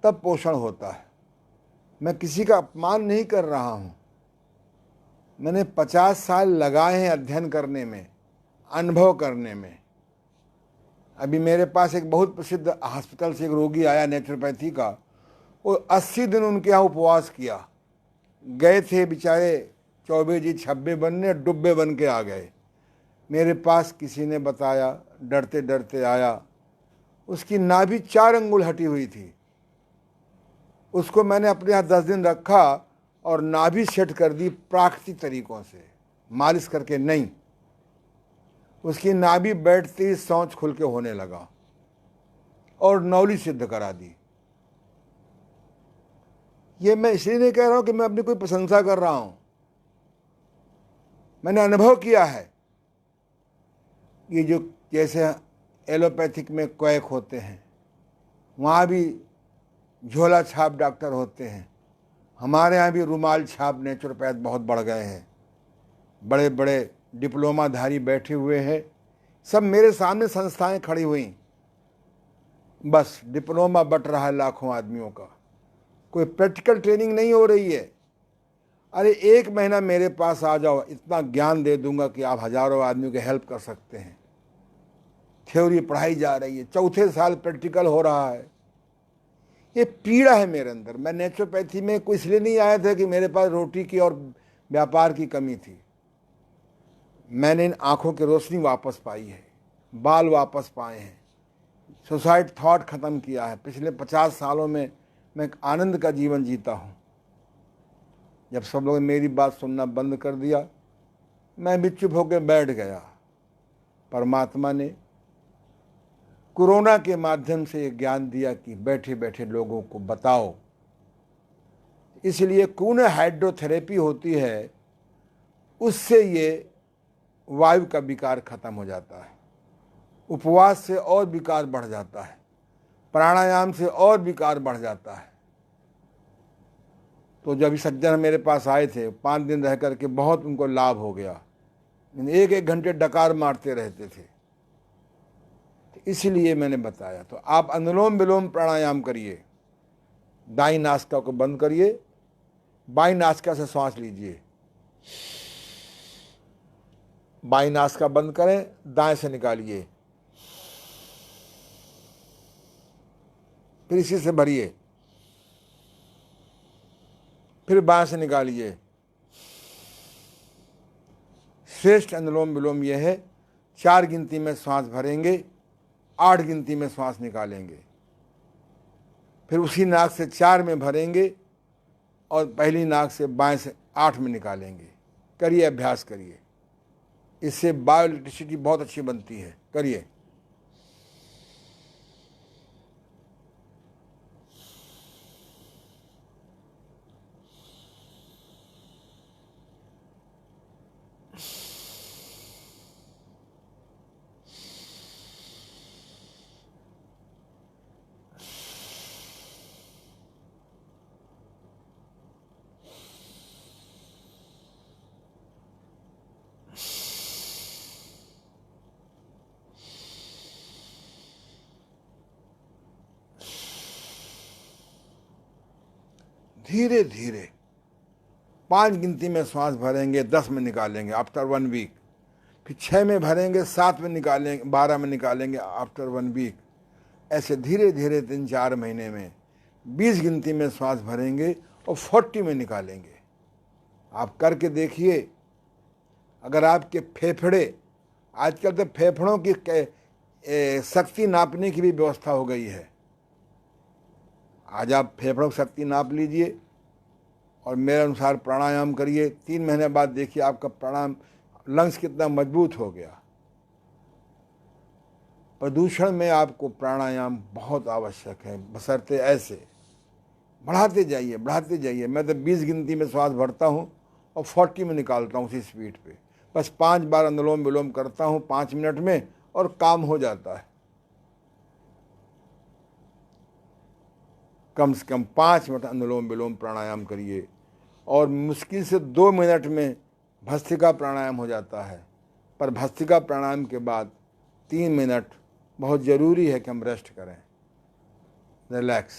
तब पोषण होता है। मैं किसी का अपमान नहीं कर रहा हूँ। मैंने 50 साल लगाए हैं अध्ययन करने में, अनुभव करने में। अभी मेरे पास एक बहुत प्रसिद्ध हॉस्पिटल से एक रोगी आया नेचुरोपैथी का। वो 80 दिन उनके यहाँ उपवास किया। गए थे बेचारे चौबे जी छब्बे बनने, डुब्बे बन के आ गए। मेरे पास किसी ने बताया, डरते डरते आया। उसकी नाभि 4 अंगुल हटी हुई थी। उसको मैंने अपने यहाँ 10 दिन रखा और नाभि सेट कर दी प्राकृतिक तरीकों से, मालिश करके नहीं। उसकी नाभि बैठती ही सांस खुल के होने लगा और नौली सिद्ध करा दी। ये मैं इसलिए नहीं कह रहा हूं कि मैं अपनी कोई प्रशंसा कर रहा हूं। मैंने अनुभव किया है। ये जो जैसे एलोपैथिक में क्वैक होते हैं, वहाँ भी झोला छाप डॉक्टर होते हैं। हमारे यहाँ भी रुमाल छाप नेचुरोपैथ बहुत बढ़ गए हैं। बड़े बड़े डिप्लोमाधारी बैठे हुए हैं। सब मेरे सामने संस्थाएं खड़ी हुई, बस डिप्लोमा बट रहा है लाखों आदमियों का। कोई प्रैक्टिकल ट्रेनिंग नहीं हो रही है। अरे 1 महीना मेरे पास आ जाओ, इतना ज्ञान दे दूंगा कि आप हजारों आदमियों की हेल्प कर सकते हैं। थ्योरी पढ़ाई जा रही है, 4थे साल प्रैक्टिकल हो रहा है। ये पीड़ा है मेरे अंदर। मैं नेचुरोपैथी में कोई इसलिए नहीं आया था कि मेरे पास रोटी की और व्यापार की कमी थी। मैंने इन आँखों की रोशनी वापस पाई है, बाल वापस पाए हैं, सुसाइड थॉट ख़त्म किया है। पिछले 50 सालों में मैं एक आनंद का जीवन जीता हूँ। जब सब लोगों ने मेरी बात सुनना बंद कर दिया, मैं भी चुप होकर बैठ गया। परमात्मा ने कोरोना के माध्यम से ये ज्ञान दिया कि बैठे बैठे लोगों को बताओ। इसलिए कूने हाइड्रोथेरेपी होती है, उससे ये वायु का विकार खत्म हो जाता है। उपवास से और विकार बढ़ जाता है, प्राणायाम से और विकार बढ़ जाता है। तो जब सज्जन मेरे पास आए थे, 5 दिन रह करके बहुत उनको लाभ हो गया। 1-1 घंटे डकार मारते रहते थे। इसलिए मैंने बताया। तो आप अनुलोम विलोम प्राणायाम करिए। दाईं नासिका को बंद करिए, बाईं नासिका से श्वास लीजिए। बाईं नासिका बंद करें, दाएं से निकालिए, फिर इसी से भरिए, फिर बाएं से निकालिए। श्रेष्ठ अनुलोम विलोम यह है, 4 गिनती में श्वास भरेंगे, 8 गिनती में श्वास निकालेंगे, फिर उसी नाक से 4 में भरेंगे और पहली नाक से बाएं से 8 में निकालेंगे। करिए, अभ्यास करिए। इससे बायो इलेक्ट्रिसिटी बहुत अच्छी बनती है। करिए। धीरे धीरे 5 गिनती में श्वास भरेंगे, 10 में निकालेंगे आफ्टर 1 वीक, फिर 6 में भरेंगे, 7 में निकालेंगे, 12 में निकालेंगे आफ्टर 1 वीक। ऐसे धीरे धीरे 3-4 महीने में 20 गिनती में श्वास भरेंगे और 40 में निकालेंगे। आप करके देखिए। अगर आपके फेफड़े, आजकल तो फेफड़ों की शक्ति नापने की भी व्यवस्था हो गई है। आज आप फेफड़ों की शक्ति नाप लीजिए और मेरे अनुसार प्राणायाम करिए। 3 महीने बाद देखिए आपका प्राणायाम लंग्स कितना मजबूत हो गया। प्रदूषण में आपको प्राणायाम बहुत आवश्यक है, बशर्ते ऐसे बढ़ाते जाइए, बढ़ाते जाइए। मैं तो 20 गिनती में श्वास भरता हूँ और 40 में निकालता हूँ उसी स्पीड पे। बस 5 बार अनुलोम विलोम करता हूँ 5 मिनट में और काम हो जाता है। कम से कम 5 मिनट अनुलोम विलोम प्राणायाम करिए और मुश्किल से 2 मिनट में भस्त्रिका प्राणायाम हो जाता है। पर भस्त्रिका प्राणायाम के बाद 3 मिनट बहुत ज़रूरी है कि हम रेस्ट करें, रिलैक्स।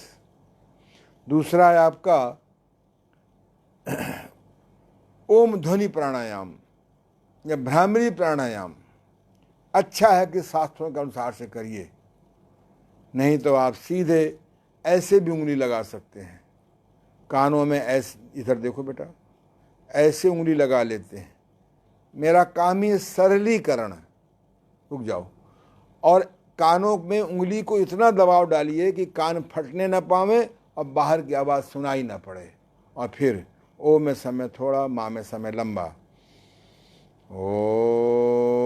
दूसरा है आपका ओम ध्वनि प्राणायाम या भ्रामरी प्राणायाम। अच्छा है कि शास्त्रों के अनुसार से करिए, नहीं तो आप सीधे ऐसे भी उंगली लगा सकते हैं कानों में। ऐसे इधर देखो बेटा, ऐसे उंगली लगा लेते हैं। मेरा काम ही सरलीकरण। रुक जाओ। और कानों में उंगली को इतना दबाव डालिए कि कान फटने न पावे और बाहर की आवाज़ सुनाई ना पड़े। और फिर ओ में समय थोड़ा, माँ में समय लंबा। ओम।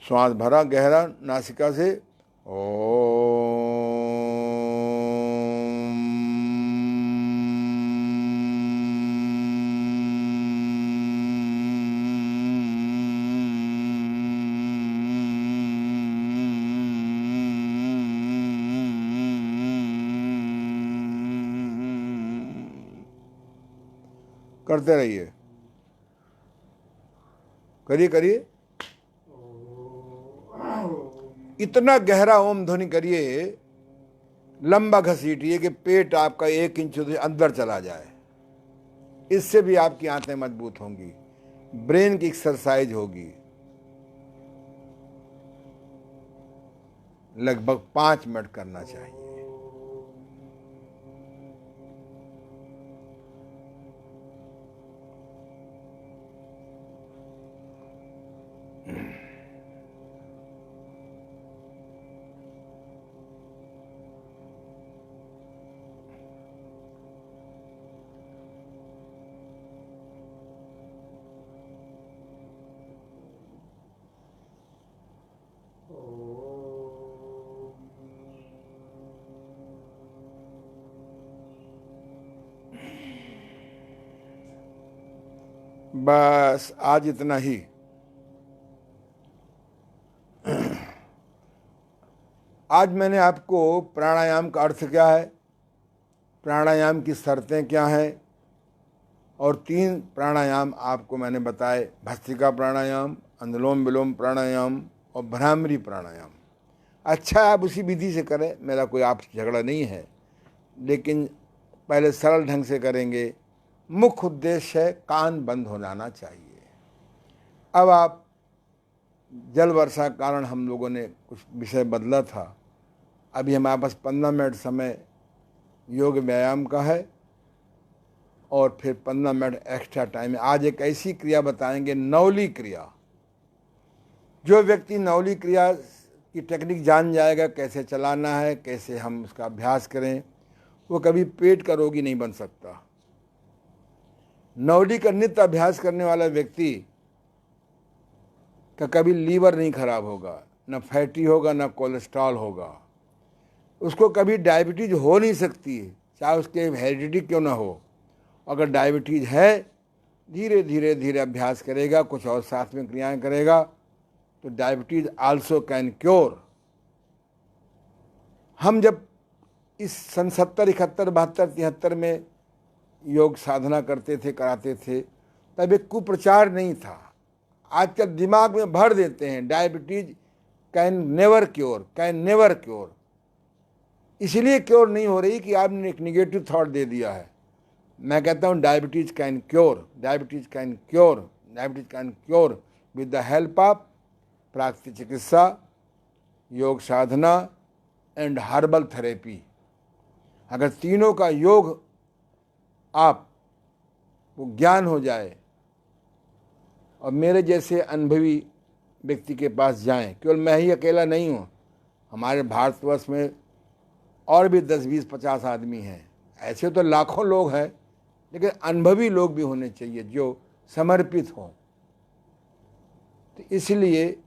श्वास भरा गहरा नासिका से, ओम। करते रहिए, करिए करिए। इतना गहरा ओम ध्वनि करिए, लंबा घसीटिए कि पेट आपका 1 इंच अंदर चला जाए। इससे भी आपकी आंतें मजबूत होंगी, ब्रेन की एक्सरसाइज होगी। लगभग 5 मिनट करना चाहिए। बस आज इतना ही। आज मैंने आपको प्राणायाम का अर्थ क्या है, प्राणायाम की शर्तें क्या हैं, और 3 प्राणायाम आपको मैंने बताए, भस्त्रिका प्राणायाम, अनुलोम विलोम प्राणायाम और भ्रामरी प्राणायाम। अच्छा है आप उसी विधि से करें, मेरा कोई आपसे झगड़ा नहीं है, लेकिन पहले सरल ढंग से करेंगे। मुख्य उद्देश्य है कान बंद हो जाना चाहिए। अब आप जल वर्षा के कारण हम लोगों ने कुछ विषय बदला था। अभी हमारे पास 15 मिनट समय योग व्यायाम का है और फिर 15 मिनट एक्स्ट्रा टाइम है। आज एक ऐसी क्रिया बताएंगे, नौली क्रिया। जो व्यक्ति नौली क्रिया की टेक्निक जान जाएगा, कैसे चलाना है, कैसे हम उसका अभ्यास करें, वो कभी पेट का रोगी नहीं बन सकता। नौली का नित्य अभ्यास करने वाला व्यक्ति का कभी लीवर नहीं खराब होगा, न फैटी होगा, न कोलेस्ट्रॉल होगा। उसको कभी डायबिटीज हो नहीं सकती, चाहे उसके हेरिडिटी क्यों ना हो। अगर डायबिटीज है, धीरे धीरे धीरे अभ्यास करेगा, कुछ और साथ में क्रियाएं करेगा, तो डायबिटीज आल्सो कैन क्योर। हम जब इस सन 70, 71, 72, 73 में योग साधना करते थे, कराते थे, तब एक कुप्रचार नहीं था। आजकल दिमाग में भर देते हैं diabetes can never cure, can never cure. इसलिए क्योर नहीं हो रही कि आपने एक निगेटिव थॉट दे दिया है। मैं कहता हूँ diabetes can cure, diabetes can cure, diabetes can cure with the help of प्राकृतिक चिकित्सा, योग साधना एंड हर्बल थेरेपी। अगर तीनों का योग आप वो ज्ञान हो जाए और मेरे जैसे अनुभवी व्यक्ति के पास जाएं, केवल मैं ही अकेला नहीं हूँ, हमारे भारतवर्ष में और भी 10, 20, 50 आदमी हैं। ऐसे तो लाखों लोग हैं, लेकिन अनुभवी लोग भी होने चाहिए जो समर्पित हों। तो इसलिए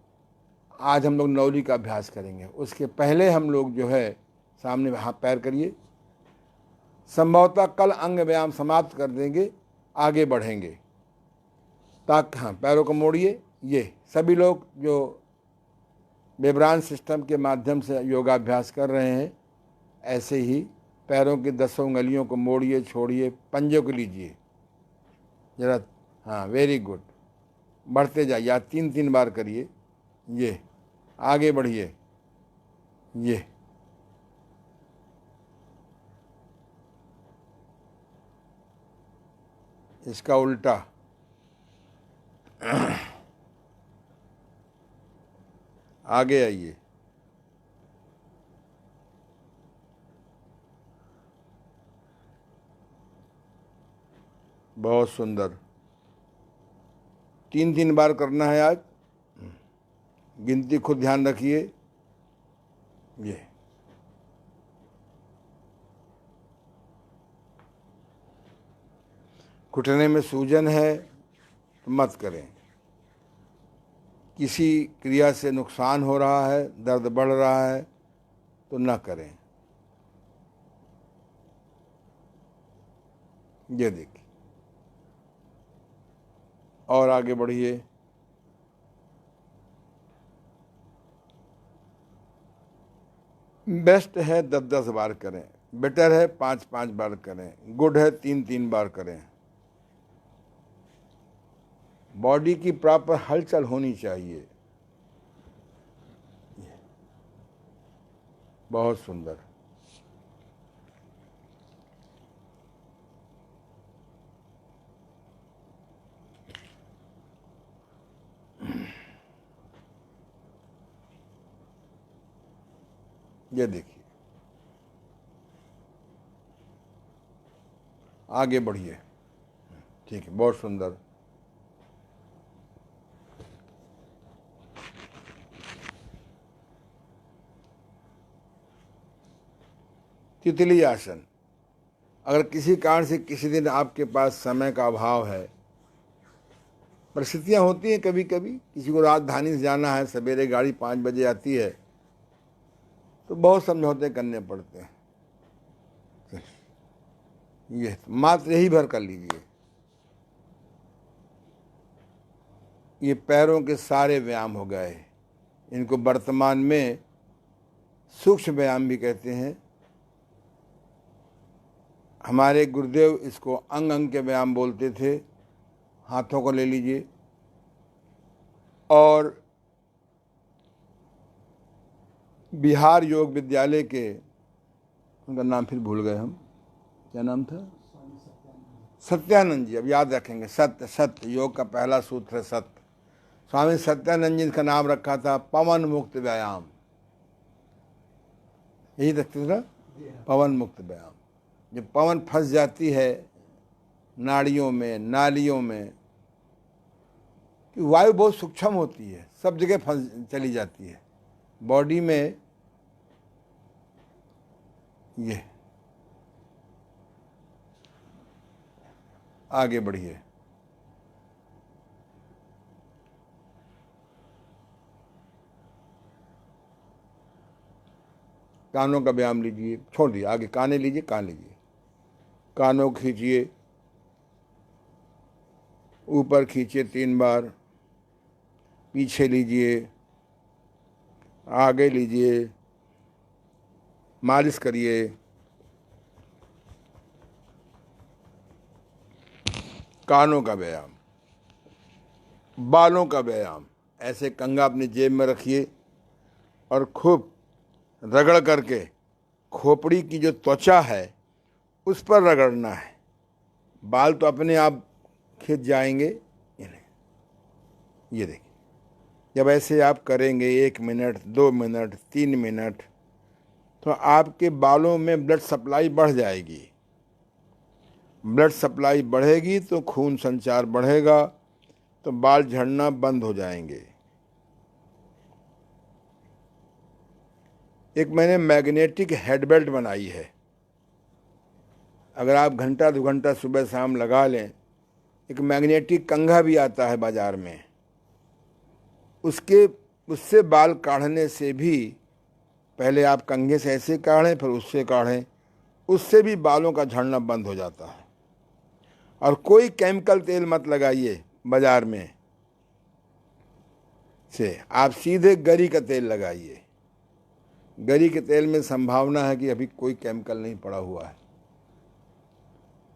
आज हम लोग नौली का अभ्यास करेंगे। उसके पहले हम लोग जो है सामने हाथ पैर करिए। संभवतः कल अंग व्यायाम समाप्त कर देंगे, आगे बढ़ेंगे। ताकि हाँ, पैरों को मोड़िए। ये सभी लोग जो बेब्रान सिस्टम के माध्यम से योगाभ्यास कर रहे हैं, ऐसे ही पैरों की 10 उंगलियों को मोड़िए, छोड़िए, पंजों को लीजिए जरा। हाँ, वेरी गुड। बढ़ते जाइए, आज 3-3 बार करिए। ये आगे बढ़िए। ये इसका उल्टा। आगे आइए। बहुत सुंदर। 3-3 बार करना है आज। गिनती खुद ध्यान रखिए। ये घुटने में सूजन है तो मत करें। किसी क्रिया से नुकसान हो रहा है, दर्द बढ़ रहा है तो न करें। ये देखिए, और आगे बढ़िए। बेस्ट है 10-10 बार करें, बेटर है 5-5 बार करें, गुड है 3-3 बार करें। बॉडी की प्रॉपर हलचल होनी चाहिए। बहुत सुंदर। ये देखिए, आगे बढ़िए। ठीक है, बहुत सुंदर। तितली आसन। अगर किसी कारण से किसी दिन आपके पास समय का अभाव है, परिस्थितियां होती हैं कभी कभी, किसी को राजधानी से जाना है, सवेरे गाड़ी 5 बजे आती है, तो बहुत समझौते करने पड़ते हैं। ये मात्र यही भर कर लीजिए। ये पैरों के सारे व्यायाम हो गए। इनको वर्तमान में सूक्ष्म व्यायाम भी कहते हैं। हमारे गुरुदेव इसको अंग अंग के व्यायाम बोलते थे। हाथों को ले लीजिए और बिहार योग विद्यालय के, उनका नाम फिर भूल गए हम, क्या नाम था? सत्यानंद जी। अब याद रखेंगे, सत्य सत्य, योग का पहला सूत्र है सत्य। स्वामी सत्यानंद जी का नाम रखा था पवन मुक्त व्यायाम। यही रखते थे ना, पवन मुक्त व्यायाम। जब पवन फंस जाती है नाड़ियों में, नालियों में, कि वायु बहुत सूक्ष्म होती है, सब जगह फंस चली जाती है बॉडी में। ये आगे बढ़िए। कानों का व्यायाम लीजिए, छोड़ दिए, आगे काने लीजिए, कान लीजिए, कानों खींचिए, ऊपर खींचिए 3 बार, पीछे लीजिए, आगे लीजिए, मालिश करिए। कानों का व्यायाम, बालों का व्यायाम, ऐसे कंघा अपनी जेब में रखिए और खूब रगड़ करके खोपड़ी की जो त्वचा है उस पर रगड़ना है। बाल तो अपने आप खिंच जाएंगे। ये देखिए, जब ऐसे आप करेंगे 1 मिनट, 2 मिनट, 3 मिनट, तो आपके बालों में ब्लड सप्लाई बढ़ जाएगी। ब्लड सप्लाई बढ़ेगी तो खून संचार बढ़ेगा, तो बाल झड़ना बंद हो जाएंगे। एक मैंने मैग्नेटिक हेडबेल्ट बनाई है, अगर आप घंटा 2 घंटा सुबह शाम लगा लें। एक मैग्नेटिक कंघा भी आता है बाजार में, उससे बाल काढ़ने से भी, पहले आप कंघे से ऐसे काढ़ें फिर उससे काढ़ें, उससे भी बालों का झड़ना बंद हो जाता है। और कोई केमिकल तेल मत लगाइए बाजार में से, आप सीधे गरी का तेल लगाइए। गरी के तेल में संभावना है कि अभी कोई केमिकल नहीं पड़ा हुआ है।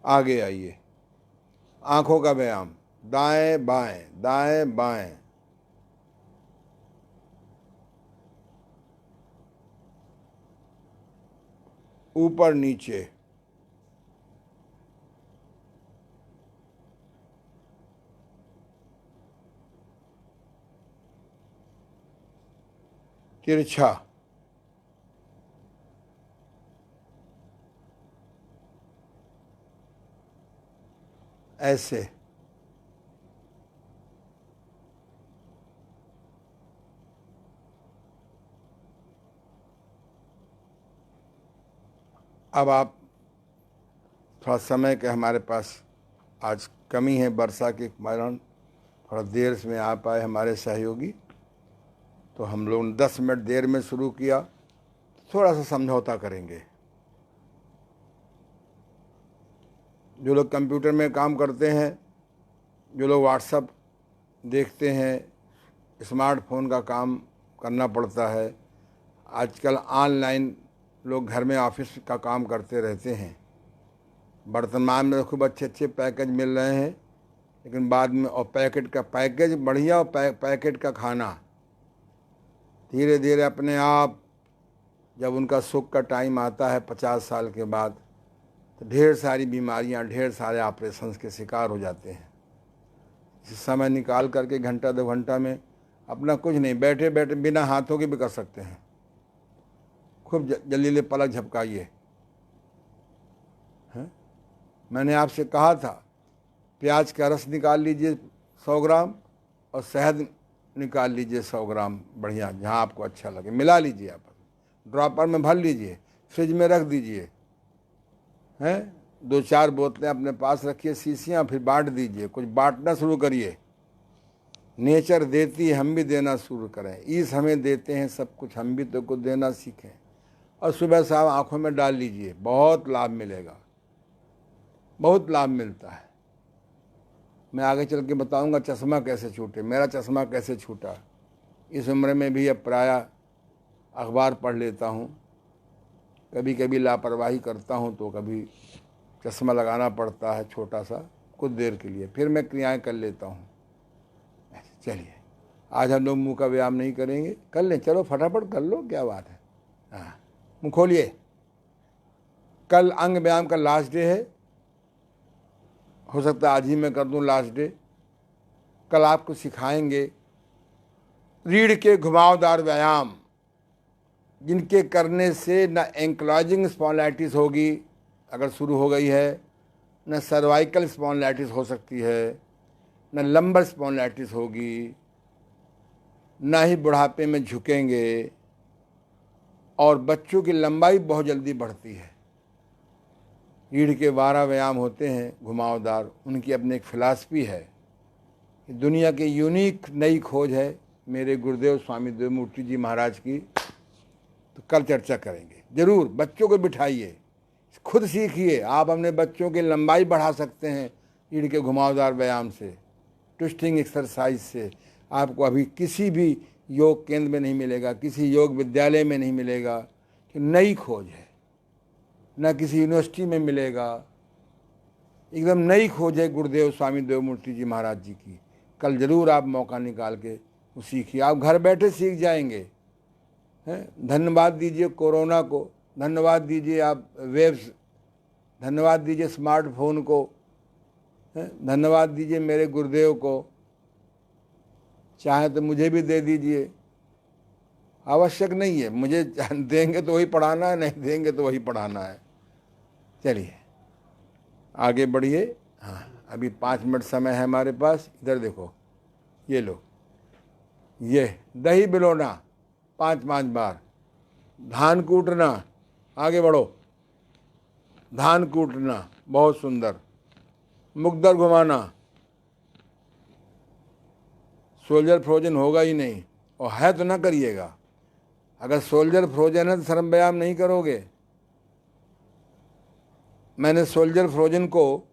आगे आइए, आंखों का व्यायाम, दाएं बाएं दाएं बाएं, ऊपर नीचे, तिरछा, ऐसे। अब आप थोड़ा समय के हमारे पास आज कमी है, वर्षा के कारण थोड़ा देर में आ पाए हमारे सहयोगी, तो हम लोग ने 10 मिनट देर में शुरू किया, थोड़ा सा समझौता करेंगे। जो लोग कंप्यूटर में काम करते हैं, जो लोग व्हाट्सएप देखते हैं, स्मार्टफोन का काम करना पड़ता है, आजकल ऑनलाइन लोग घर में ऑफिस का काम करते रहते हैं। वर्तमान में खूब अच्छे अच्छे पैकेज मिल रहे हैं, लेकिन बाद में और पैकेज बढ़िया, और पैकेट का खाना धीरे धीरे अपने आप, जब उनका सुख का टाइम आता है 50 साल के बाद, तो ढेर सारी बीमारियां, ढेर सारे ऑपरेशंस के शिकार हो जाते हैं। इस समय निकाल करके घंटा 2 घंटा में अपना कुछ नहीं, बैठे बैठे बिना हाथों के भी कर सकते हैं। खूब जल्दी पलक झपकाइए। मैंने आपसे कहा था, प्याज का रस निकाल लीजिए 100 ग्राम और शहद निकाल लीजिए 100 ग्राम, बढ़िया जहाँ आपको अच्छा लगे मिला लीजिए, आप ड्रॉपर में भर लीजिए, फ्रिज में रख दीजिए, हैं 2-4 बोतलें अपने पास रखिए, शीशियाँ, फिर बांट दीजिए। कुछ बांटना शुरू करिए। नेचर देती है, हम भी देना शुरू करें। ईश हमें देते हैं सब कुछ, हम भी तो कुछ देना सीखें। और सुबह शाम आँखों में डाल लीजिए, बहुत लाभ मिलेगा, बहुत लाभ मिलता है। मैं आगे चल के बताऊंगा चश्मा कैसे छूटे, मेरा चश्मा कैसे छूटा। इस उम्र में भी अब प्रायः अखबार पढ़ लेता हूँ, कभी कभी लापरवाही करता हूँ तो कभी चश्मा लगाना पड़ता है छोटा सा, कुछ देर के लिए, फिर मैं क्रियाएं कर लेता हूँ। चलिए, आज हम लोग मुंह का व्यायाम नहीं करेंगे, कर लें, चलो फटाफट कर लो, क्या बात है। हाँ, मुँह खोलिए। कल अंग व्यायाम का लास्ट डे है, हो सकता है आज ही मैं कर दूं लास्ट डे। कल आपको सिखाएंगे रीढ़ के घुमावदार व्यायाम, जिनके करने से न एंक्लॉजिंग स्पॉन्डिलाइटिस होगी, अगर शुरू हो गई है, न सर्वाइकल स्पॉन्डिलाइटिस हो सकती है, न लंबर स्पॉन्डिलाइटिस होगी, न ही बुढ़ापे में झुकेंगे। और बच्चों की लंबाई बहुत जल्दी बढ़ती है। रीढ़ के 12 व्यायाम होते हैं घुमावदार, उनकी अपनी एक फिलॉसफी है। दुनिया की यूनिक नई खोज है मेरे गुरुदेव स्वामी देवमूर्ति जी महाराज की, तो कल चर्चा करेंगे। जरूर बच्चों को बिठाइए, खुद सीखिए। आप अपने बच्चों की लंबाई बढ़ा सकते हैं रीढ़ के घुमावदार व्यायाम से, ट्विस्टिंग एक्सरसाइज से। आपको अभी किसी भी योग केंद्र में नहीं मिलेगा, किसी योग विद्यालय में नहीं मिलेगा, कि नई खोज है, न किसी यूनिवर्सिटी में मिलेगा, एकदम नई खोज है गुरुदेव स्वामी देवमूर्ति जी महाराज जी की। कल जरूर आप मौका निकाल के वो सीखिए, आप घर बैठे सीख जाएंगे। हैं, धन्यवाद दीजिए कोरोना को, धन्यवाद दीजिए आप वेब्स, धन्यवाद दीजिए स्मार्टफोन को, धन्यवाद दीजिए मेरे गुरुदेव को। चाहे तो मुझे भी दे दीजिए, आवश्यक नहीं है, मुझे देंगे तो वही पढ़ाना है, नहीं देंगे तो वही पढ़ाना है। चलिए आगे बढ़िए। हाँ, अभी 5 मिनट समय है हमारे पास। इधर देखो, ये लो, ये दही बिलोना 5-5 बार, धान कूटना, आगे बढ़ो, धान कूटना बहुत सुंदर, मुकदर घुमाना, सोल्जर फ्रोजन होगा ही नहीं, और है तो ना करिएगा। अगर सोल्जर फ्रोजन है तो शर्म व्यायाम नहीं करोगे। मैंने सोल्जर फ्रोजन को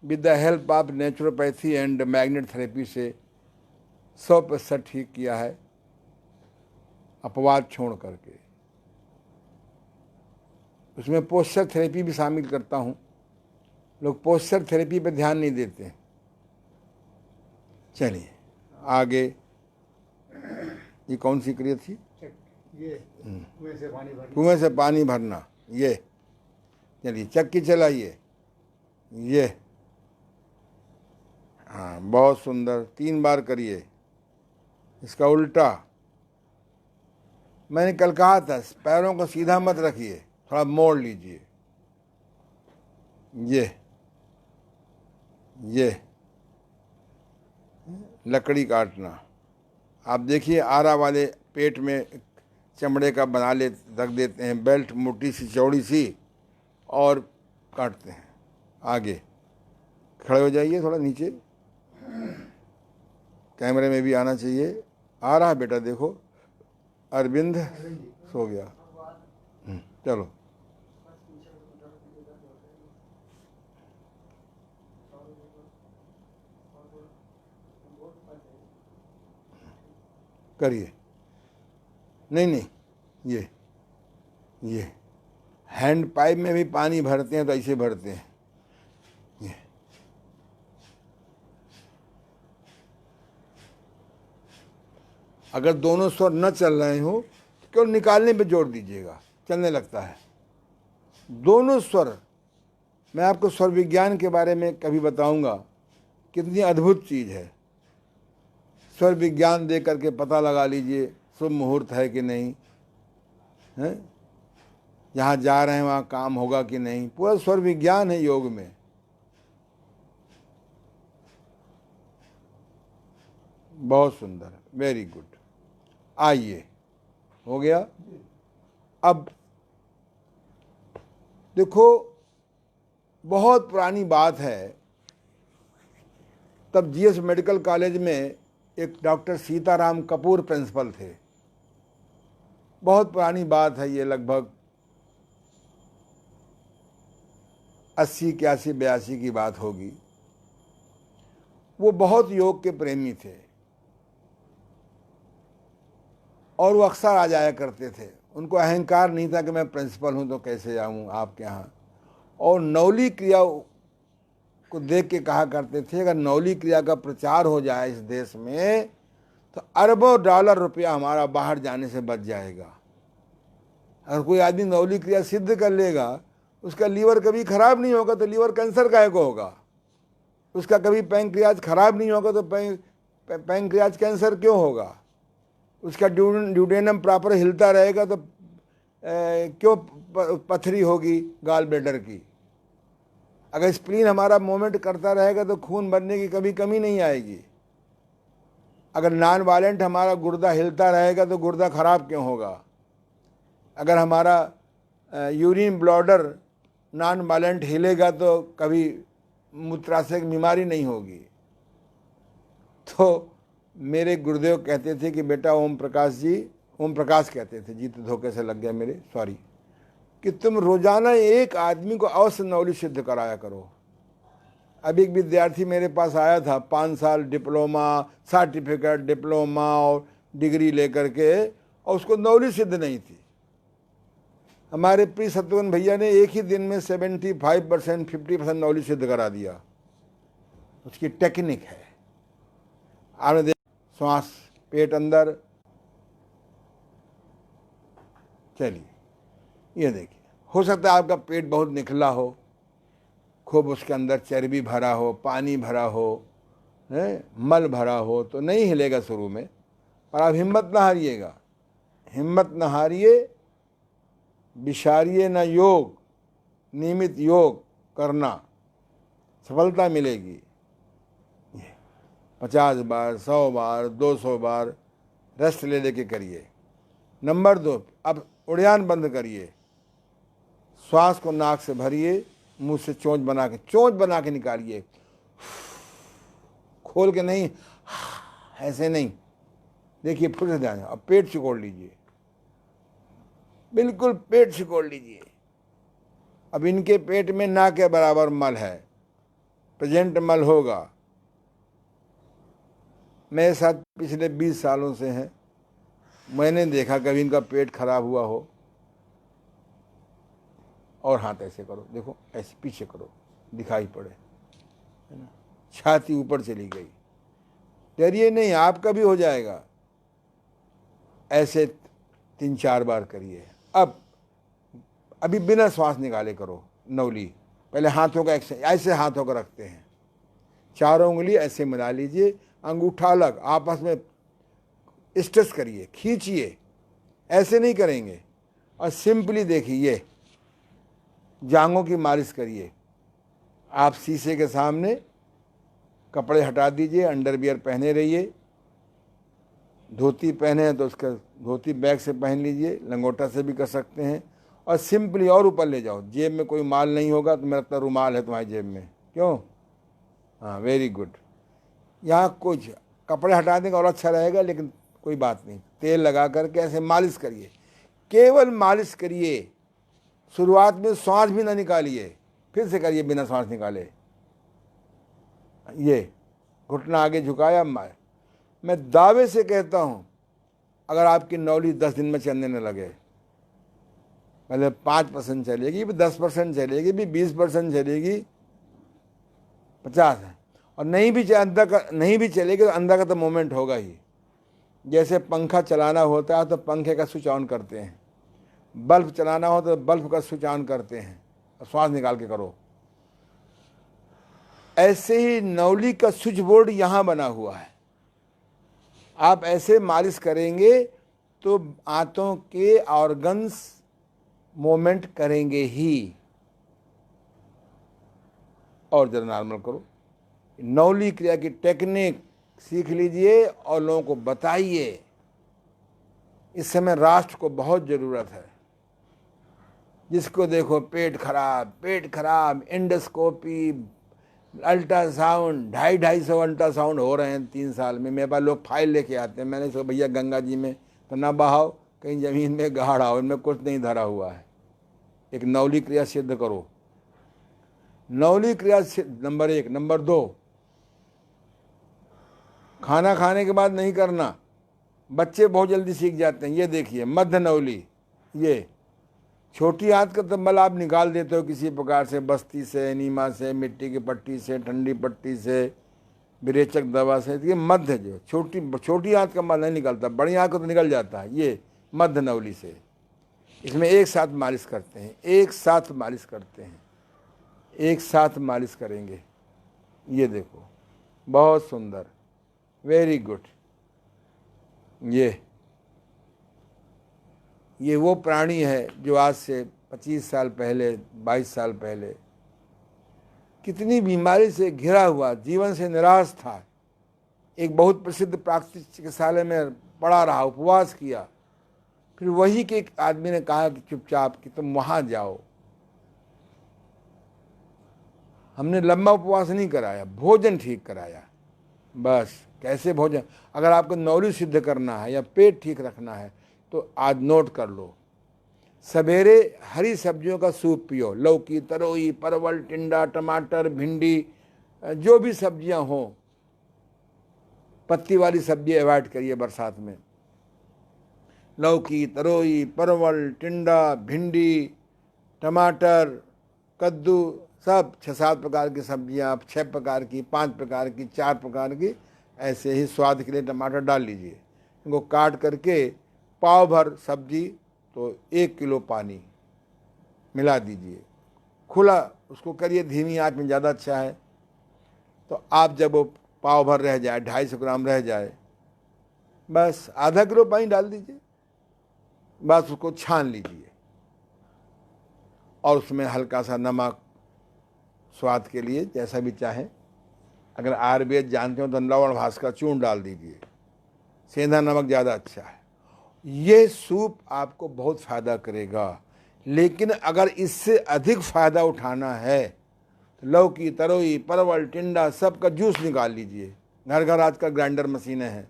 with the help of naturopathy and magnet therapy से 100% ठीक किया है, अपवाद छोड़ करके। उसमें पोस्चर थेरेपी भी शामिल करता हूँ। लोग पोस्चर थेरेपी पे ध्यान नहीं देते। चलिए आगे, ये कौन सी क्रिया थी? ये कुएं से पानी भरना। ये चलिए चक्की चलाइए, ये हाँ बहुत सुंदर, 3 बार करिए। इसका उल्टा, मैंने कल कहा था पैरों को सीधा मत रखिए, थोड़ा मोड़ लीजिए। ये लकड़ी काटना। आप देखिए आरा वाले पेट में चमड़े का बना ले रख देते हैं, बेल्ट मोटी सी चौड़ी सी, और काटते हैं। आगे खड़े हो जाइए, थोड़ा नीचे, कैमरे में भी आना चाहिए। आ रहा बेटा, देखो अरविंद सो गया। चलो करिए। नहीं, ये हैंड पाइप में भी पानी भरते हैं तो ऐसे भरते हैं। ये अगर दोनों स्वर न चल रहे हो तो केवल निकालने पे जोर दीजिएगा, चलने लगता है। दोनों स्वर, मैं आपको स्वर विज्ञान के बारे में कभी बताऊंगा, कितनी अद्भुत चीज़ है। स्वर विज्ञान दे करके पता लगा लीजिए शुभ मुहूर्त है कि नहीं, है जहाँ जा रहे हैं वहाँ काम होगा कि नहीं। पूरा स्वर विज्ञान है योग में। बहुत सुंदर, वेरी गुड। आइए, हो गया। अब देखो, बहुत पुरानी बात है, तब जीएस मेडिकल कॉलेज में एक डॉक्टर सीताराम कपूर प्रिंसिपल थे। बहुत पुरानी बात है ये, लगभग 80, 81, 82 की बात होगी। वो बहुत योग के प्रेमी थे और वो अक्सर आ जाया करते थे। उनको अहंकार नहीं था कि मैं प्रिंसिपल हूं तो कैसे जाऊं आपके यहाँ। और नौली क्रिया को देख के कहा करते थे, अगर नौली क्रिया का प्रचार हो जाए इस देश में तो अरबों डॉलर रुपया हमारा बाहर जाने से बच जाएगा। अगर कोई आदमी नौली क्रिया सिद्ध कर लेगा, उसका लीवर कभी खराब नहीं होगा तो लीवर कैंसर काहे को होगा। उसका कभी पैंक्रियाज खराब नहीं होगा तो पैंक्रियाज कैंसर क्यों होगा। उसका ड्यूडेनम प्रॉपर हिलता रहेगा तो क्यों पथरी होगी गाल ब्लैडर की। अगर स्प्लीन हमारा मूवमेंट करता रहेगा तो खून बनने की कभी कमी नहीं आएगी। अगर नॉन वायलेंट हमारा गुर्दा हिलता रहेगा तो गुर्दा खराब क्यों होगा। अगर हमारा यूरिन ब्लॉडर नॉन वायलेंट हिलेगा तो कभी मूत्राशय की बीमारी नहीं होगी। तो मेरे गुरुदेव कहते थे कि बेटा ओम प्रकाश जी, ओम प्रकाश कहते थे जी, तो धोखे से लग गया मेरे, सॉरी, कि तुम रोजाना एक आदमी को अवश्य नौली सिद्ध कराया करो। अभी एक विद्यार्थी मेरे पास आया था, 5 साल डिप्लोमा, सर्टिफिकेट, डिप्लोमा और डिग्री लेकर के, और उसको नौली सिद्ध नहीं थी। हमारे प्रिय शत्रुघ्न भैया ने एक ही दिन में 75% 50% नौली सिद्ध करा दिया। उसकी टेक्निक है। आपने देख, श्वास पेट अंदर, चलिए ये देखिए, हो सकता है आपका पेट बहुत निकला हो, खूब उसके अंदर चर्बी भरा हो, पानी भरा हो, है मल भरा हो, तो नहीं हिलेगा शुरू में। और आप हिम्मत ना हारिएगा, हिम्मत न हारिए, विशारिये न योग, नियमित योग करना, सफलता मिलेगी। 50 बार, 100 बार, 200 बार रेस्ट ले लेके करिए। नंबर 2, अब उड़ान बंद करिए, श्वास को नाक से भरिए, मुंह से चोंच बना के निकालिए, खोल के नहीं, ऐसे नहीं। देखिए फिर से ध्यान, अब पेट सिकोड़ लीजिए, बिल्कुल पेट सिकोड़ लीजिए। अब इनके पेट में ना के बराबर मल है, प्रेजेंट मल होगा। मेरे साथ पिछले 20 सालों से है, मैंने देखा कभी इनका पेट खराब हुआ हो। और हाथ ऐसे करो, देखो ऐसे पीछे करो, दिखाई पड़े, है ना, छाती ऊपर चली गई। डरिए नहीं, आपका भी हो जाएगा। ऐसे 3-4 बार करिए। अब अभी बिना श्वास निकाले करो नौली। पहले हाथों का ऐसे हाथों को रखते हैं, चारों उंगली ऐसे मिला लीजिए, अंगूठा अलग, आपस में स्ट्रेच करिए, खींचिए, ऐसे नहीं करेंगे। और सिंपली देखिए, जांघों की मालिश करिए। आप शीशे के सामने कपड़े हटा दीजिए, अंडरवियर पहने रहिए, धोती पहने हैं तो उसका धोती बैग से पहन लीजिए, लंगोटा से भी कर सकते हैं। और सिंपली और ऊपर ले जाओ, जेब में कोई माल नहीं होगा तो मेरा लगता है रुमाल है तुम्हारी जेब में, क्यों? हाँ, वेरी गुड। यहाँ कुछ कपड़े हटा देंगे और अच्छा रहेगा, लेकिन कोई बात नहीं। तेल लगा करके ऐसे मालिश करिए, केवल मालिश करिए। शुरुआत में सांस भी ना निकालिए, फिर से करिए बिना सांस निकाले। ये घुटना आगे झुकाया, मैं दावे से कहता हूँ, अगर आपकी नौली 10 दिन में चलने न लगे, पहले 5% चलेगी, भी 10% चलेगी, भी 20% चलेगी, 50 है, और नहीं भी चलेगी तो अंदर का तो मोमेंट होगा ही। जैसे पंखा चलाना होता है तो पंखे का स्विच ऑन करते हैं, बल्ब चलाना हो तो बल्ब का स्विच ऑन करते हैं, और श्वास निकाल के करो। ऐसे ही नौली का स्विच बोर्ड यहाँ बना हुआ है। आप ऐसे मालिश करेंगे तो आंतों के ऑर्गन्स मोमेंट करेंगे ही। और जरा नॉर्मल करो। नौली क्रिया की टेक्निक सीख लीजिए और लोगों को बताइए। इस समय राष्ट्र को बहुत ज़रूरत है। जिसको देखो पेट खराब, एंडोस्कोपी, अल्ट्रासाउंड, 250 अल्ट्रासाउंड हो रहे हैं 3 साल में। मेरे पास लोग फाइल लेके आते हैं, मैंने सोचा भैया गंगा जी में तो ना बहाओ, कहीं ज़मीन में गाड़ इनमें कुछ नहीं धरा हुआ है। एक नौली क्रिया सिद्ध करो। नौली क्रिया नंबर 1। नंबर 2, खाना खाने के बाद नहीं करना। बच्चे बहुत जल्दी सीख जाते हैं। ये देखिए मध्य नौली, ये छोटी आंत का तो मल आप निकाल देते हो किसी प्रकार से, बस्ती से, नीमा से, मिट्टी की पट्टी से, ठंडी पट्टी से, विरेचक दवा से। ये मध्य जो छोटी आंत का मल नहीं निकलता, बड़ी आंत का तो निकल जाता है। ये मध्य नौली से, इसमें एक साथ मालिश करते हैं, एक साथ मालिश करेंगे। ये देखो बहुत सुंदर, वेरी गुड। ये वो प्राणी है जो आज से 25 साल पहले, 22 साल पहले कितनी बीमारी से घिरा हुआ, जीवन से निराश था। एक बहुत प्रसिद्ध प्राकृतिक चिकित्सालय में पड़ा रहा, उपवास किया। फिर वही के एक आदमी ने कहा कि चुपचाप कि तुम वहाँ जाओ। हमने लंबा उपवास नहीं कराया, भोजन ठीक कराया बस। कैसे भोजन? अगर आपको नौली सिद्ध करना है या पेट ठीक रखना है तो आज नोट कर लो, सवेरे हरी सब्जियों का सूप पियो। लौकी, तरोई, परवल, टिंडा, टमाटर, भिंडी, जो भी सब्जियां हों, पत्ती वाली सब्जी अवॉइड करिए बरसात में। लौकी, तरोई, परवल, टिंडा, भिंडी, टमाटर, कद्दू, सब 6-7 प्रकार की सब्जियां, 6 प्रकार की, 5 प्रकार की, 4 प्रकार की, ऐसे ही स्वाद के लिए टमाटर डाल लीजिए। इनको काट करके पाव भर सब्जी तो 1 किलो पानी मिला दीजिए, खुला उसको करिए, धीमी आंच में ज़्यादा अच्छा है। तो आप जब वो पाव भर रह जाए, 250 ग्राम रह जाए, बस आधा किलो पानी डाल दीजिए, बस उसको छान लीजिए और उसमें हल्का सा नमक स्वाद के लिए जैसा भी चाहें, अगर आयुर्वेद जानते हो तो लवण भास का चूर्ण डाल दीजिए, सेंधा नमक ज़्यादा अच्छा है। ये सूप आपको बहुत फ़ायदा करेगा। लेकिन अगर इससे अधिक फ़ायदा उठाना है तो लौकी, तरोई, परवल, टिंडा सब का जूस निकाल लीजिए। घर घर आजकल ग्राइंडर मशीनें हैं,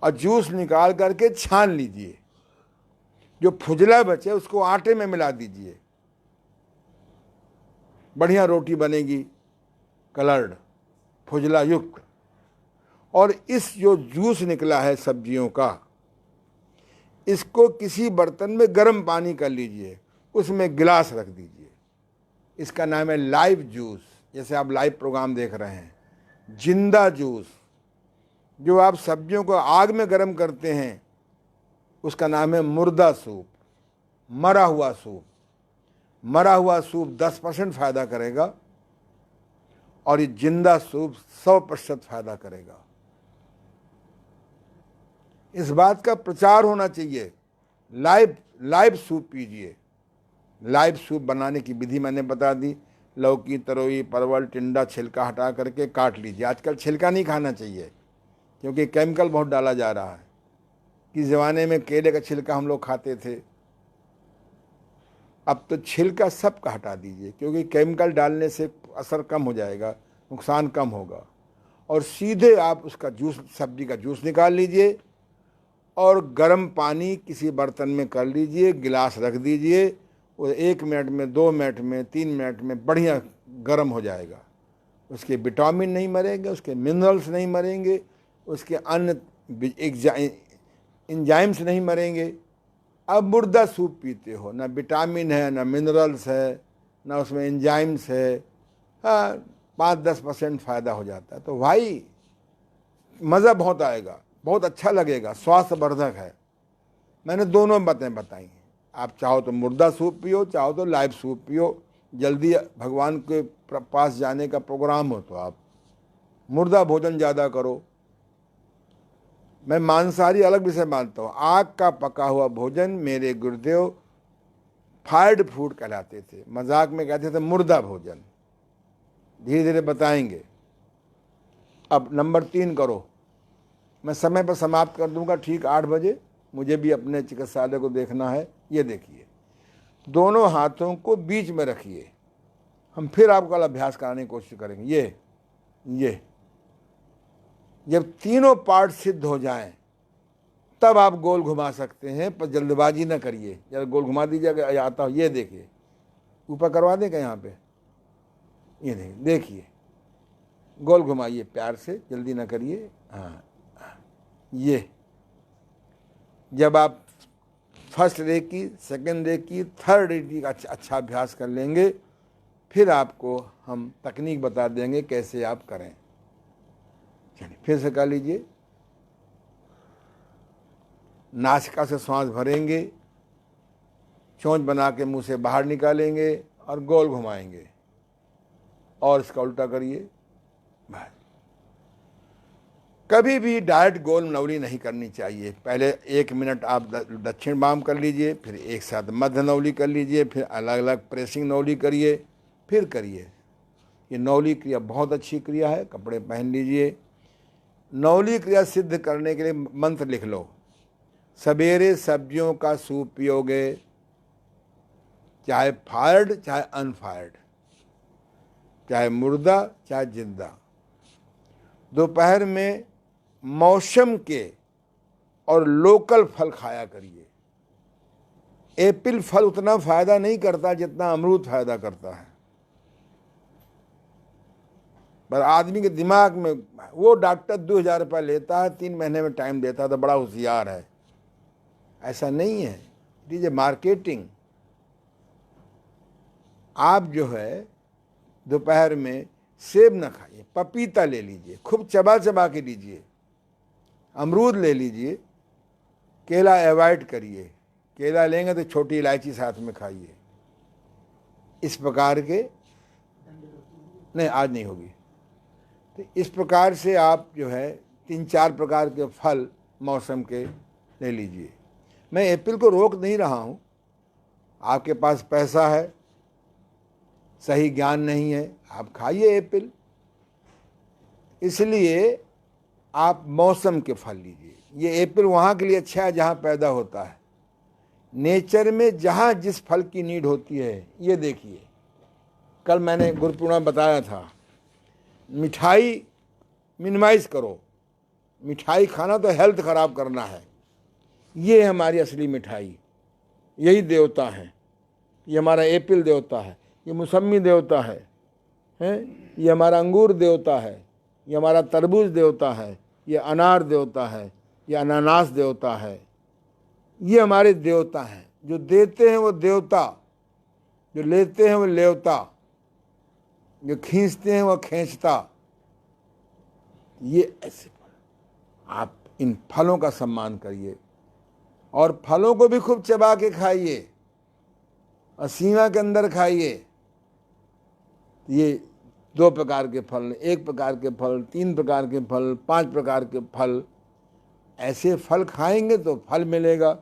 और जूस निकाल करके छान लीजिए। जो फुजला बचे उसको आटे में मिला दीजिए, बढ़िया रोटी बनेगी, कलर्ड, फुजला युक्त। और इस जो जूस निकला है सब्जियों का, इसको किसी बर्तन में गर्म पानी कर लीजिए, उसमें गिलास रख दीजिए। इसका नाम है लाइव जूस। जैसे आप लाइव प्रोग्राम देख रहे हैं, जिंदा जूस। जो आप सब्जियों को आग में गर्म करते हैं उसका नाम है मुर्दा सूप, मरा हुआ सूप। मरा हुआ सूप 10% फ़ायदा करेगा और ये जिंदा सूप 100% फ़ायदा करेगा। इस बात का प्रचार होना चाहिए। लाइव सूप पीजिए। लाइव सूप बनाने की विधि मैंने बता दी। लौकी, तरोई, परवल, टिंडा छिलका हटा करके काट लीजिए। आजकल छिलका नहीं खाना चाहिए क्योंकि केमिकल बहुत डाला जा रहा है। किस ज़माने में केले का छिलका हम लोग खाते थे, अब तो छिलका सब का हटा दीजिए, क्योंकि केमिकल डालने से असर कम हो जाएगा, नुकसान कम होगा। और सीधे आप उसका जूस, सब्जी का जूस निकाल लीजिए और गर्म पानी किसी बर्तन में कर लीजिए, गिलास रख दीजिए। वो 1 मिनट में, 2 मिनट में, 3 मिनट में बढ़िया गर्म हो जाएगा। उसके विटामिन नहीं मरेंगे, उसके मिनरल्स नहीं मरेंगे, उसके अन्य एंजाइम्स नहीं मरेंगे। अब मुर्दा सूप पीते हो, ना विटामिन है, ना मिनरल्स है, ना उसमें एंजाइम्स है। हाँ, 5-10% फ़ायदा हो जाता है। तो भाई मज़ा बहुत आएगा, बहुत अच्छा लगेगा, स्वास्थ्यवर्धक है। मैंने दोनों बातें बताई हैं। आप चाहो तो मुर्दा सूप पियो, चाहो तो लाइव सूप पियो। जल्दी भगवान के पास जाने का प्रोग्राम हो तो आप मुर्दा भोजन ज़्यादा करो। मैं मांसाहारी अलग विषय मानता हूँ। आग का पका हुआ भोजन मेरे गुरुदेव फायर्ड फूड कहलाते थे, मजाक में कहते थे मुर्दा भोजन। धीरे धीरे बताएंगे। अब नंबर 3 करो। मैं समय पर समाप्त कर दूंगा ठीक 8 बजे, मुझे भी अपने चिकित्सालय को देखना है। ये देखिए, दोनों हाथों को बीच में रखिए। हम फिर आपको अभ्यास कराने की कोशिश करेंगे। ये जब तीनों पार्ट सिद्ध हो जाएं तब आप गोल घुमा सकते हैं, पर जल्दबाजी ना करिए। जरा गोल घुमा दीजिए, आता हो। ये देखिए, ऊपर करवा दें क्या यहाँ पे? ये देखिए, गोल घुमाइए प्यार से, जल्दी ना करिए। हाँ, ये जब आप first reiki, second reiki, third reiki का अच्छा अभ्यास कर लेंगे, फिर आपको हम तकनीक बता देंगे कैसे आप करें। चलिए फिर से कर लीजिए। नासिका से सांस भरेंगे, चोंच बना के मुंह से बाहर निकालेंगे और गोल घुमाएंगे, और इसका उल्टा करिए। कभी भी डायरेक्ट गोल नवली नहीं करनी चाहिए। पहले 1 मिनट आप दक्षिण बाम कर लीजिए, फिर एक साथ मध्य नवली कर लीजिए, फिर अलग अलग प्रेसिंग नवली करिए, फिर करिए। ये नवली क्रिया बहुत अच्छी क्रिया है। कपड़े पहन लीजिए। नवली क्रिया सिद्ध करने के लिए मंत्र लिख लो। सवेरे सब्जियों का सूप पियोगे, चाहे फायर्ड चाहे अनफायर्ड, चाहे मुर्दा चाहे जिंदा। दोपहर में मौसम के और लोकल फल खाया करिए। एप्पल फल उतना फायदा नहीं करता जितना अमरूद फायदा करता है। पर आदमी के दिमाग में, वो डॉक्टर 2000 रुपये लेता है, 3 महीने में टाइम देता है, तो बड़ा होशियार है। ऐसा नहीं है, इट इज ए मार्केटिंग। आप जो है दोपहर में सेब ना खाइए, पपीता ले लीजिए, खूब चबा चबा के लीजिए, अमरूद ले लीजिए, केला अवॉइड करिए, केला लेंगे तो छोटी इलायची साथ में खाइए। इस प्रकार के नहीं, आज नहीं होगी। तो इस प्रकार से आप जो है 3-4 प्रकार के फल मौसम के ले लीजिए। मैं एप्पल को रोक नहीं रहा हूँ, आपके पास पैसा है, सही ज्ञान नहीं है, आप खाइए एप्पल। इसलिए आप मौसम के फल लीजिए। ये एप्पल वहाँ के लिए अच्छा है जहाँ पैदा होता है, नेचर में जहाँ जिस फल की नीड होती है। ये देखिए, कल मैंने गुरु पूर्णिमा बताया था, मिठाई मिनिमाइज करो, मिठाई खाना तो हेल्थ ख़राब करना है। ये हमारी असली मिठाई, यही देवता है। ये हमारा एप्पल देवता है, ये मौसमी देवता है, ये हमारा अंगूर देवता है, ये हमारा तरबूज देवता है, ये अनार देवता है, ये अनानास देवता है। ये हमारे देवता हैं। जो देते हैं वो देवता, जो लेते हैं वो लेवता, जो खींचते हैं वो खींचता। ये ऐसे फल, आप इन फलों का सम्मान करिए और फलों को भी खूब चबा के खाइए और सीमा के अंदर खाइए। ये 2 प्रकार के फल, 1 प्रकार के फल, 3 प्रकार के फल, 5 प्रकार के फल, ऐसे फल खाएंगे तो फल मिलेगा।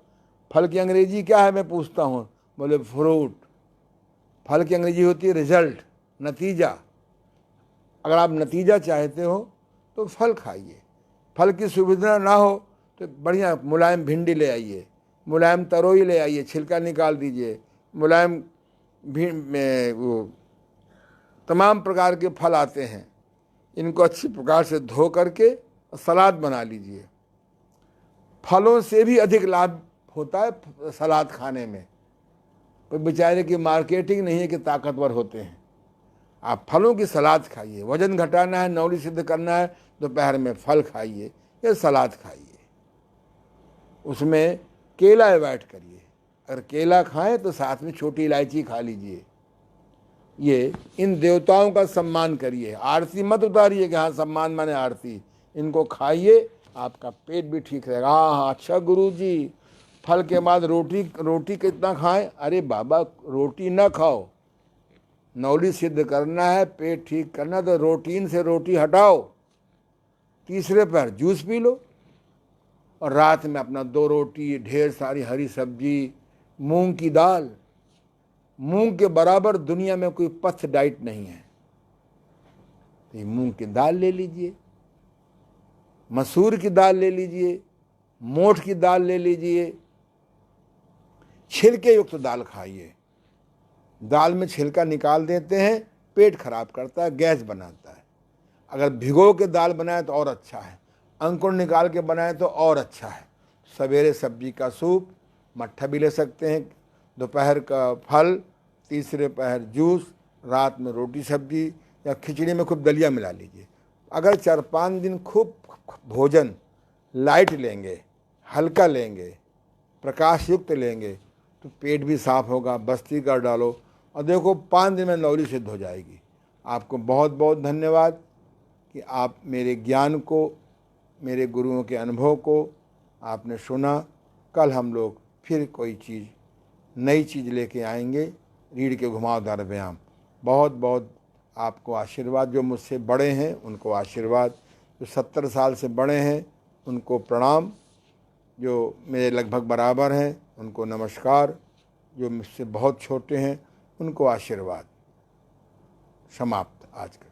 फल की अंग्रेजी क्या है मैं पूछता हूँ? बोले फ्रूट। फल की अंग्रेजी होती है रिजल्ट, नतीजा। अगर आप नतीजा चाहते हो तो फल खाइए। फल की सुविधा ना हो तो बढ़िया मुलायम भिंडी ले आइए, मुलायम तरोई ले आइए, छिलका निकाल दीजिए, मुलायम वो तमाम प्रकार के फल आते हैं, इनको अच्छी प्रकार से धो करके सलाद बना लीजिए। फलों से भी अधिक लाभ होता है सलाद खाने में। कोई बेचारे की मार्केटिंग नहीं है कि ताकतवर होते हैं। आप फलों की सलाद खाइए। वजन घटाना है, नौकरी सिद्ध करना है, दोपहर में फल खाइए या सलाद खाइए। उसमें केला अवॉइड करिए। अगर केला खाएं तो साथ में छोटी इलायची खा लीजिए। ये इन देवताओं का सम्मान करिए। आरती मत उतारिए कि हाँ सम्मान माने आरती। इनको खाइए, आपका पेट भी ठीक रहेगा। हाँ, अच्छा गुरु जी, फल के बाद रोटी कितना खाएं? अरे बाबा, रोटी ना खाओ। नौली सिद्ध करना है, पेट ठीक करना, तो रोटीन से रोटी हटाओ। तीसरे पहर जूस पी लो और रात में अपना 2 रोटी, ढेर सारी हरी सब्जी, मूंग की दाल। मूंग के बराबर दुनिया में कोई पथ डाइट नहीं है। तो ये मूंग की दाल ले लीजिए, मसूर की दाल ले लीजिए, मोठ की दाल ले लीजिए। छिलके युक्त दाल खाइए। दाल में छिलका निकाल देते हैं, पेट खराब करता है, गैस बनाता है। अगर भिगो के दाल बनाए तो और अच्छा है, अंकुर निकाल के बनाए तो और अच्छा है। सवेरे सब्जी का सूप, मट्ठा भी ले सकते हैं, दोपहर का फल, तीसरे पहर जूस, रात में रोटी सब्जी या खिचड़ी में खूब दलिया मिला लीजिए। अगर 4-5 दिन खूब भोजन लाइट लेंगे, हल्का लेंगे, प्रकाश युक्त लेंगे, तो पेट भी साफ होगा। बस्ती कर डालो और देखो 5 दिन में नौली सिद्ध हो जाएगी। आपको बहुत बहुत धन्यवाद कि आप मेरे ज्ञान को, मेरे गुरुओं के अनुभव को आपने सुना। कल हम लोग फिर कोई चीज़, नई चीज़ लेके आएंगे। रीढ़ के घुमावदार व्यायाम। बहुत बहुत आपको आशीर्वाद। जो मुझसे बड़े हैं उनको आशीर्वाद, जो 70 साल से बड़े हैं उनको प्रणाम, जो मेरे लगभग बराबर हैं उनको नमस्कार, जो मुझसे बहुत छोटे हैं उनको आशीर्वाद। समाप्त आज का।